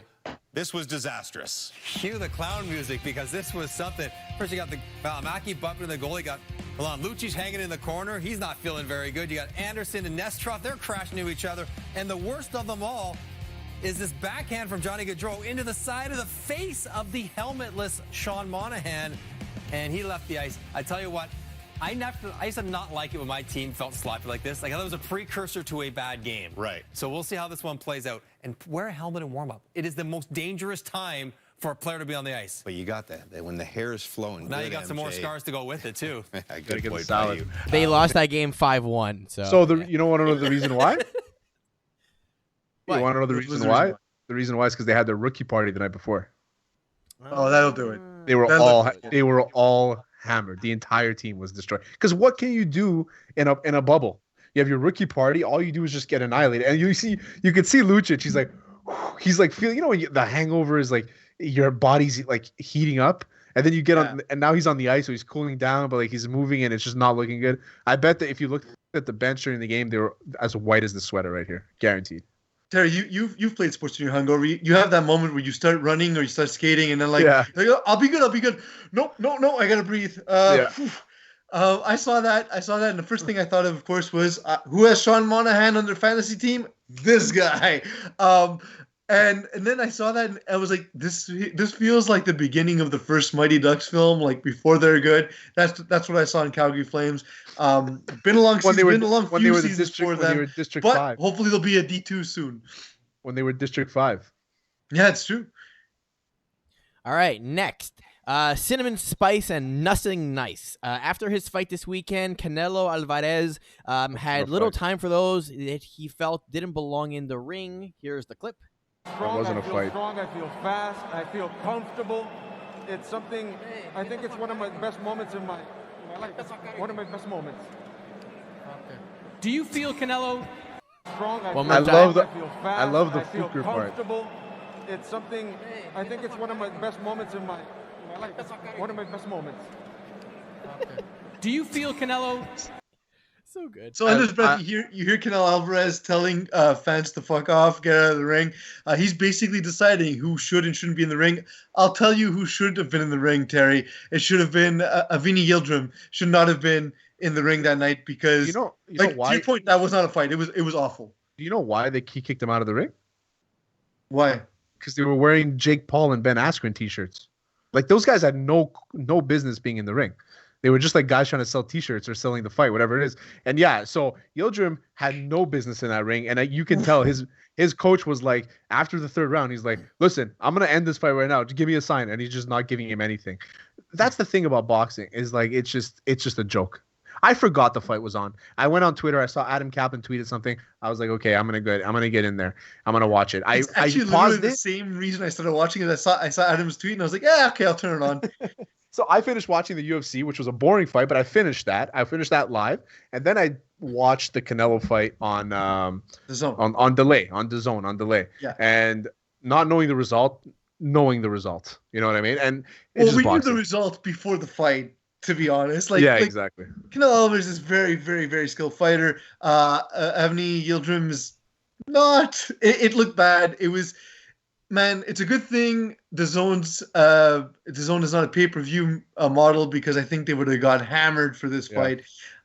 this was disastrous. Cue the clown music because this was something. First, you got the Valimaki bumping in the goal. You got Milan Lucci's hanging in the corner. He's not feeling very good. You got Anderson and Nestrov. They're crashing into each other. And the worst of them all is this backhand from Johnny Gaudreau into the side of the face of the helmetless Sean Monahan. And he left the ice. I tell you what, I used to not like it when my team felt sloppy like this. Like, I thought it was a precursor to a bad game. Right. So we'll see how this one plays out. And wear a helmet in warm-up. It is the most dangerous time for a player to be on the ice. But you got that when the hair is flowing. Now you got some more scars to go with it, too. Good point by you. They lost that game 5-1. You don't want to know the reason why? You want to know the reason why? The reason why is because they had their rookie party the night before. Oh, that'll do it. They were all hammered. The entire team was destroyed. Because what can you do in a bubble? You have your rookie party. All you do is just get annihilated. And you can see Lucic. He's like feeling. When the hangover is like your body's like heating up, and then you get on, and now he's on the ice, so he's cooling down, but like he's moving, and it's just not looking good. I bet that if you look at the bench during the game, they were as white as the sweater right here, guaranteed. Terry, you've played sports when you're hungover. You have that moment where you start running or you start skating, and then I'll be good. No, I gotta breathe. I saw that, and the first thing I thought of course, was who has Sean Monahan on their fantasy team? This guy. And then I saw that and I was like, this feels like the beginning of the first Mighty Ducks film, like before they're good. That's what I saw in Calgary Flames. Been a long season, been a long few seasons for them. But 5. hopefully they'll be a D2 soon. When they were District 5. Yeah, it's true. All right, next. Cinnamon Spice and Nothing Nice. After his fight this weekend, Canelo Alvarez had little time for those that he felt didn't belong in the ring. Here's the clip. Strong, wasn't a fight. Strong, I feel fast, I feel comfortable. It's something, I think it's one of my best moments in my life. One of my best moments. Okay. Do you feel Canelo? Strong, I love the Fuker part. It's something, I think it's one of my best moments in my life. One of my best moments. Okay. Do you feel Canelo? So good. So in this breath, you hear Canelo Alvarez telling fans to fuck off, get out of the ring. He's basically deciding who should and shouldn't be in the ring. I'll tell you who should have been in the ring, Terry. It should have been Avini Yildirim. Should not have been in the ring that night because, you know why? To your point, that was not a fight. It was awful. Do you know why he kicked him out of the ring? Why? Because they were wearing Jake Paul and Ben Askren t-shirts. Like those guys had no business being in the ring. They were just like guys trying to sell t-shirts or selling the fight, whatever it is. And yeah, so Yildirim had no business in that ring. And you can tell his coach was like, after the third round, he's like, listen, I'm going to end this fight right now. Just give me a sign. And he's just not giving him anything. That's the thing about boxing is like, it's just a joke. I forgot the fight was on. I went on Twitter. I saw Adam Kaplan tweeted something. I was like, okay, I'm gonna get in there. I'm gonna watch it. It's actually literally the same reason I started watching it. I saw Adam's tweet and I was like, yeah, okay, I'll turn it on. So I finished watching the UFC, which was a boring fight, but I finished that. I finished that live, and then I watched the Canelo fight on the Zone on delay on the Zone on delay. Yeah. And not knowing the result, knowing the result. You know what I mean? And we knew the result before the fight. To be honest, exactly. Canelo Alvarez is very, very, very skilled fighter. Avni Yildirim is not. It looked bad. It was, man. It's a good thing the Zone is not a pay-per-view model because I think they would have got hammered for this fight.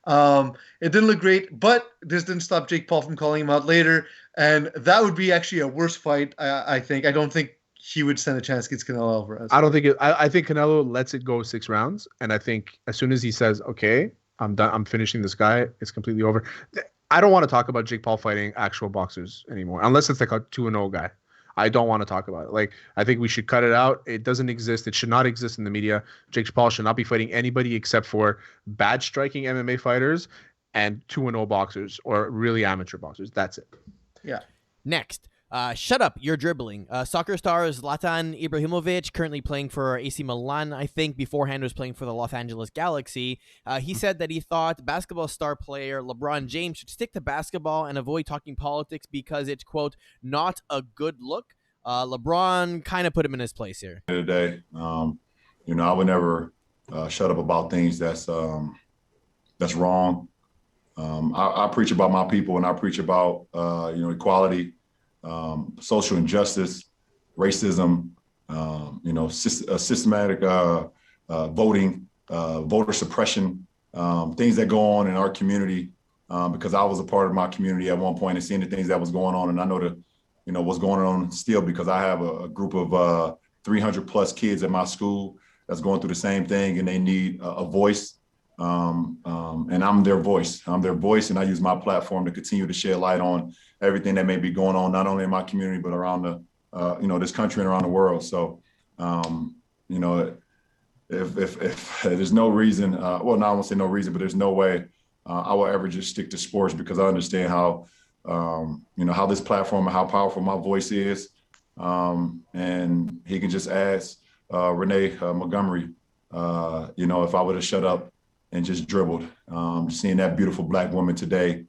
It didn't look great, but this didn't stop Jake Paul from calling him out later, and that would be actually a worse fight. I think. I don't think he would stand a chance against Canelo Alvarez. I don't think it. I think Canelo lets it go 6 rounds, and I think as soon as he says, "Okay, I'm done. I'm finishing this guy," it's completely over. I don't want to talk about Jake Paul fighting actual boxers anymore, unless it's like a 2-0 guy. I don't want to talk about it. Like, I think we should cut it out. It doesn't exist. It should not exist in the media. Jake Paul should not be fighting anybody except for bad striking MMA fighters and 2-0 boxers or really amateur boxers. That's it. Yeah. Next. Shut up, you're dribbling. Soccer star Zlatan Ibrahimovic, currently playing for AC Milan, I think, beforehand was playing for the Los Angeles Galaxy. He said that he thought basketball star player LeBron James should stick to basketball and avoid talking politics because it's, quote, not a good look. LeBron kind of put him in his place here. Today, I would never shut up about things that's wrong. I preach about my people and I preach about, equality. Social injustice, racism, systematic voting, voter suppression, things that go on in our community. Because I was a part of my community at one point and seeing the things that was going on, and I know what's going on still because I have a group of 300 plus kids at my school that's going through the same thing, and they need a voice. And I'm their voice. And I use my platform to continue to shed light on everything that may be going on, not only in my community, but around this country and around the world. So, if there's no reason, I won't say no reason, but there's no way I will ever just stick to sports because I understand how this platform and how powerful my voice is. And he can just ask Renee Montgomery, if I would have shut up and just dribbled. Seeing that beautiful Black woman today,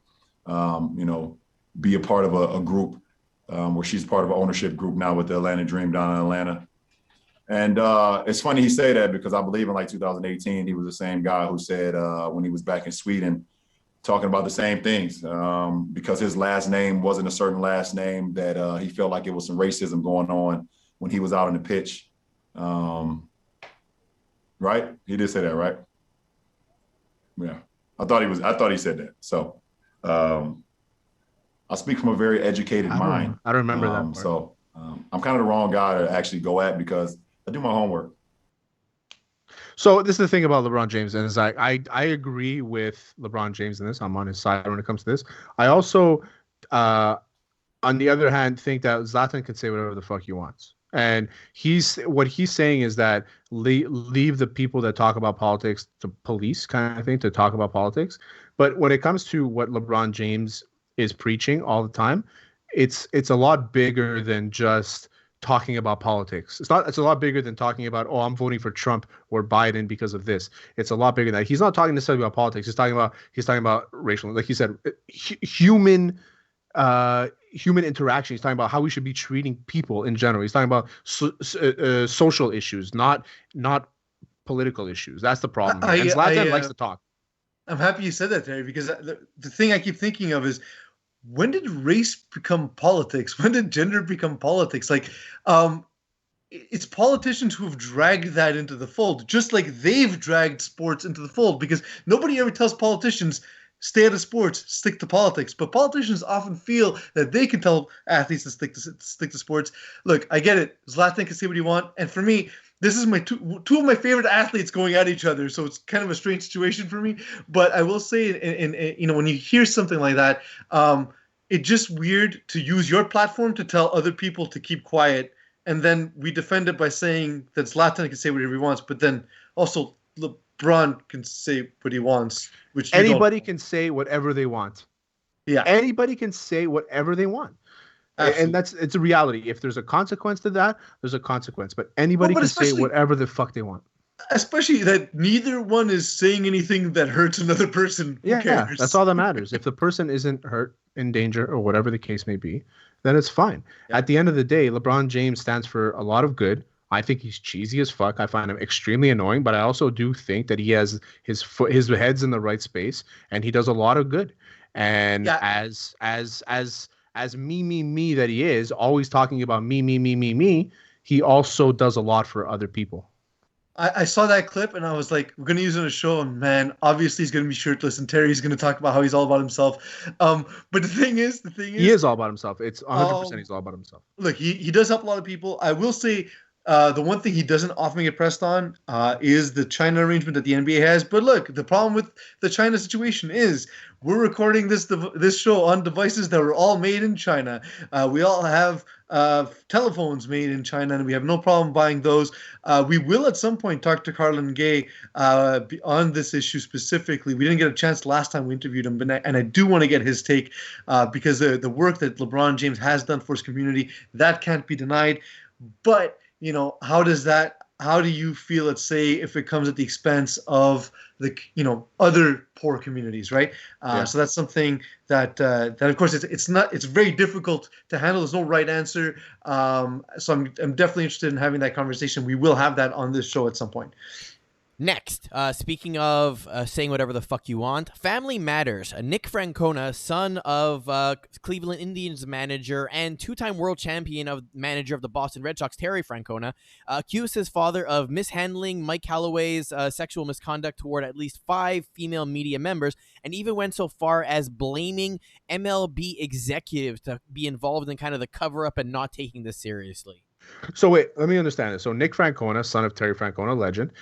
be a part of a group where she's part of an ownership group now with the Atlanta Dream down in Atlanta. And it's funny he say that because I believe in 2018, he was the same guy who said when he was back in Sweden, talking about the same things because his last name wasn't a certain last name that he felt like it was some racism going on when he was out on the pitch. Right? He did say that, right? Yeah, I thought he said that. So I speak from a very educated mind. I don't remember that part. So I'm kind of the wrong guy to actually go at because I do my homework. So this is the thing about LeBron James, and is I agree with LeBron James in this. I'm on his side when it comes to this. I also, on the other hand, think that Zlatan can say whatever the fuck he wants. And what he's saying is that leave the people that talk about politics to police kind of thing to talk about politics. But when it comes to what LeBron James is preaching all the time, it's a lot bigger than just talking about politics. It's a lot bigger than talking about, oh, I'm voting for Trump or Biden because of this. It's a lot bigger than that. He's not talking necessarily about politics. He's talking about racial, like he said, human interaction. He's talking about how we should be treating people in general. He's talking about social issues, not political issues. That's the problem. And Zlatan likes to talk. I'm happy you said that, Terry, because the thing I keep thinking of is, when did race become politics? When did gender become politics? Like, it's politicians who have dragged that into the fold, just like they've dragged sports into the fold, because nobody ever tells politicians, stay out of sports, stick to politics. But politicians often feel that they can tell athletes to stick to sports. Look, I get it. Zlatan can say what he wants. And for me, this is my two of my favorite athletes going at each other. So it's kind of a strange situation for me. But I will say, when you hear something like that, it's just weird to use your platform to tell other people to keep quiet. And then we defend it by saying that Zlatan can say whatever he wants. But then also LeBron can say what he wants. Which anybody can say whatever they want. Yeah. Anybody can say whatever they want. Absolutely. And it's a reality. If there's a consequence to that, there's a consequence. But anybody can say whatever the fuck they want. Especially that neither one is saying anything that hurts another person. Who cares? That's all that matters. If the person isn't hurt, in danger, or whatever the case may be, then it's fine. Yeah. At the end of the day, LeBron James stands for a lot of good. I think he's cheesy as fuck. I find him extremely annoying, but I also do think that he has his head's in the right space, and he does a lot of good. And as me that he is, always talking about me, he also does a lot for other people. I saw that clip and I was like, we're going to use it on a show, and man, obviously he's going to be shirtless and Terry's going to talk about how he's all about himself. But the thing is, he is all about himself. It's 100% he's all about himself. Look, he does help a lot of people. I will say the one thing he doesn't often get pressed on is the China arrangement that the NBA has. But look, the problem with the China situation is we're recording this show on devices that were all made in China. We all have telephones made in China, and we have no problem buying those. We will at some point talk to Carlin Gay on this issue specifically. We didn't get a chance last time we interviewed him, and I do want to get his take because the work that LeBron James has done for his community, that can't be denied. But how do you feel it, say, if it comes at the expense of the other poor communities, right? So that's something that of course it's very difficult to handle. There's no right answer. So I'm definitely interested in having that conversation. We will have that on this show at some point. Next, speaking of saying whatever the fuck you want, Family Matters. Nick Francona, son of Cleveland Indians manager and two-time world champion manager of the Boston Red Sox, Terry Francona, accused his father of mishandling Mike Callaway's sexual misconduct toward at least 5 female media members, and even went so far as blaming MLB executives to be involved in kind of the cover-up and not taking this seriously. So wait, let me understand this. So Nick Francona, son of Terry Francona, legend,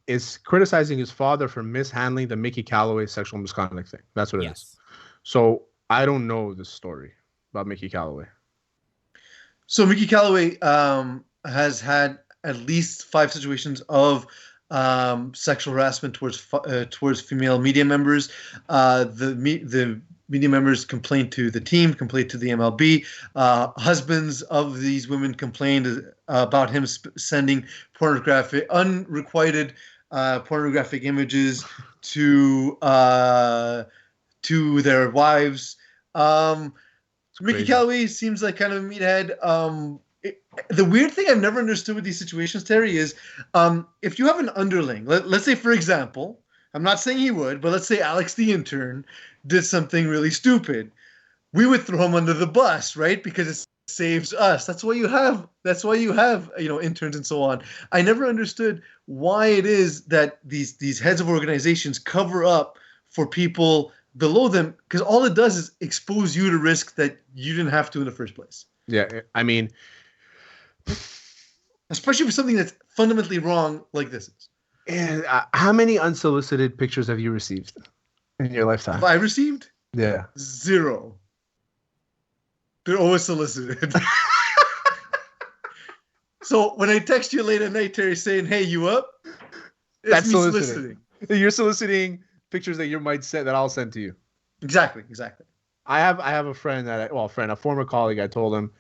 is criticizing his father for mishandling the Mickey Callaway sexual misconduct thing. That's what it is. So I don't know this story about Mickey Callaway. So Mickey Callaway has had at least 5 situations of sexual harassment towards female media members. The media members complained to the team, complained to the MLB. Husbands of these women complained about him sending unrequited pornographic images to their wives. Mickey Callaway seems like kind of a meathead. The weird thing I've never understood with these situations, Terry, is if you have an underling, let's say, for example, I'm not saying he would, but let's say Alex the intern did something really stupid. We would throw him under the bus, right? Because it saves us. That's why you have interns and so on. I never understood why it is that these heads of organizations cover up for people below them, because all it does is expose you to risk that you didn't have to in the first place. Yeah, I mean, especially for something that's fundamentally wrong like this is. And how many unsolicited pictures have you received in your lifetime? Have I received? Yeah. 0. They're always solicited. So when I text you late at night, Terry, saying, "Hey, you up?" That's me soliciting. You're soliciting pictures that you might send that I'll send to you. Exactly. I have a friend a former colleague. I told him,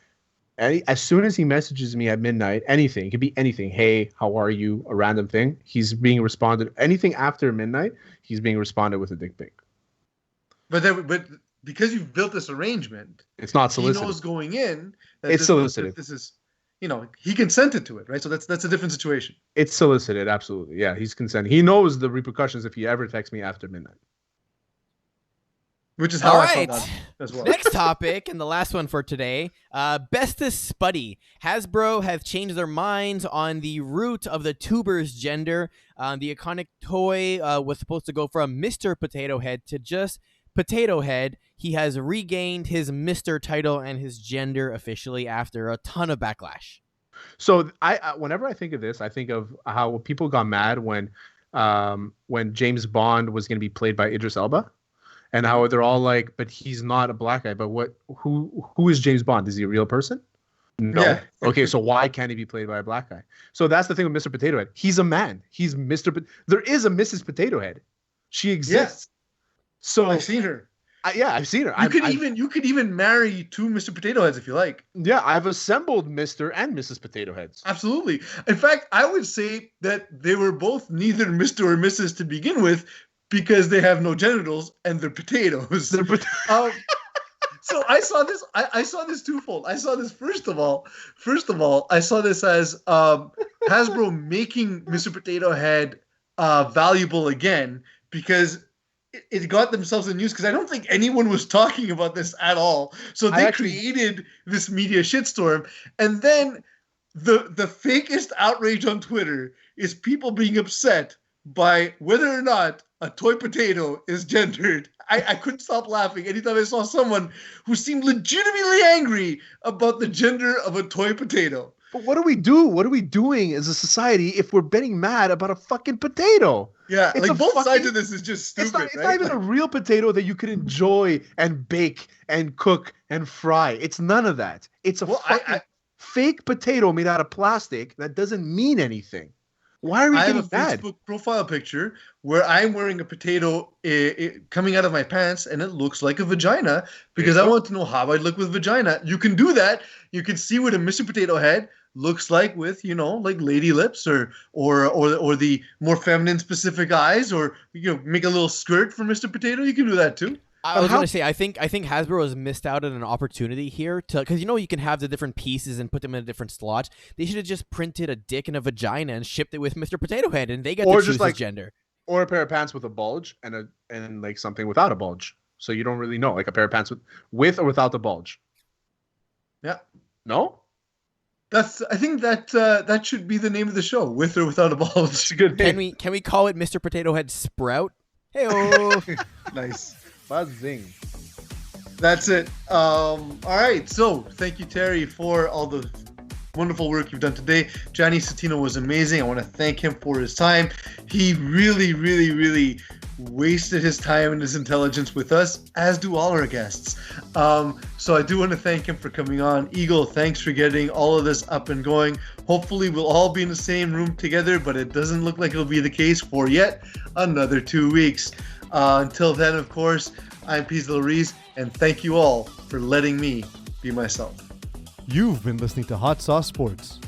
as soon as he messages me at midnight, anything, it could be anything. Hey, how are you? A random thing. He's being responded. Anything after midnight, he's being responded with a dick pic. But because you've built this arrangement, it's not solicited. He knows going in that it's solicited. This is, he consented to it, right? So that's a different situation. It's solicited, absolutely. Yeah, he's consenting. He knows the repercussions if he ever texts me after midnight. Which is how I found out as well. Next topic, and the last one for today. Bestest Spuddy. Hasbro have changed their minds on the root of the tuber's gender. The iconic toy was supposed to go from Mr. Potato Head to just Potato Head. He has regained his Mr. title and his gender officially after a ton of backlash. So I whenever I think of this, I think of how people got mad when James Bond was going to be played by Idris Elba. And how they're all like, but he's not a black guy. But who is James Bond? Is he a real person? No. Yeah. Okay, so why can't he be played by a black guy? So that's the thing with Mr. Potato Head. He's a man. He's Mr. There is a Mrs. Potato Head. She exists. Yeah. So I've seen her. I've seen her. You could even marry 2 Mr. Potato Heads if you like. Yeah, I've assembled Mr. and Mrs. Potato Heads. Absolutely. In fact, I would say that they were both neither Mr. or Mrs. to begin with, because they have no genitals and they're potatoes. So I saw this. I saw this twofold. I saw this first of all. I saw this as Hasbro making Mr. Potato Head valuable again, because it got themselves in news, because I don't think anyone was talking about this at all. So they created this media shitstorm, and then the fakest outrage on Twitter is people being upset by whether or not a toy potato is gendered. I couldn't stop laughing anytime I saw someone who seemed legitimately angry about the gender of a toy potato. But what do we do? What are we doing as a society if we're getting mad about a fucking potato? Yeah, it's like both sides of this is just stupid. It's not even a real potato that you could enjoy and bake and cook and fry. It's none of that. It's a fake potato made out of plastic that doesn't mean anything. Why are we getting mad? I have a Facebook profile picture where I'm wearing a potato coming out of my pants, and it looks like a vagina, because I want to know how I'd look with vagina. You can do that. You can see what a Mr. Potato Head looks like with, like lady lips or the more feminine specific eyes, or make a little skirt for Mr. Potato. You can do that too. I was going to say, I think Hasbro has missed out on an opportunity here because you can have the different pieces and put them in a different slot. They should have just printed a dick and a vagina and shipped it with Mr. Potato Head, and they get to choose his gender. Or a pair of pants with a bulge and like something without a bulge, so you don't really know, like a pair of pants with or without the bulge. Yeah. No. I think that should be the name of the show, with or without a bulge. It's a good name. Can we call it Mr. Potato Head Sprout? Hey-oh. Nice. Buzzing. That's it. All right. So thank you, Terry, for all the wonderful work you've done today. Gianni Settino was amazing. I want to thank him for his time. He really, really, really wasted his time and his intelligence with us, as do all our guests. So I do want to thank him for coming on. Eagle, thanks for getting all of this up and going. Hopefully we'll all be in the same room together, but it doesn't look like it'll be the case for yet another 2 weeks. Until then, of course, I'm Pizzo Reese, and thank you all for letting me be myself. You've been listening to Hot Sauce Sports.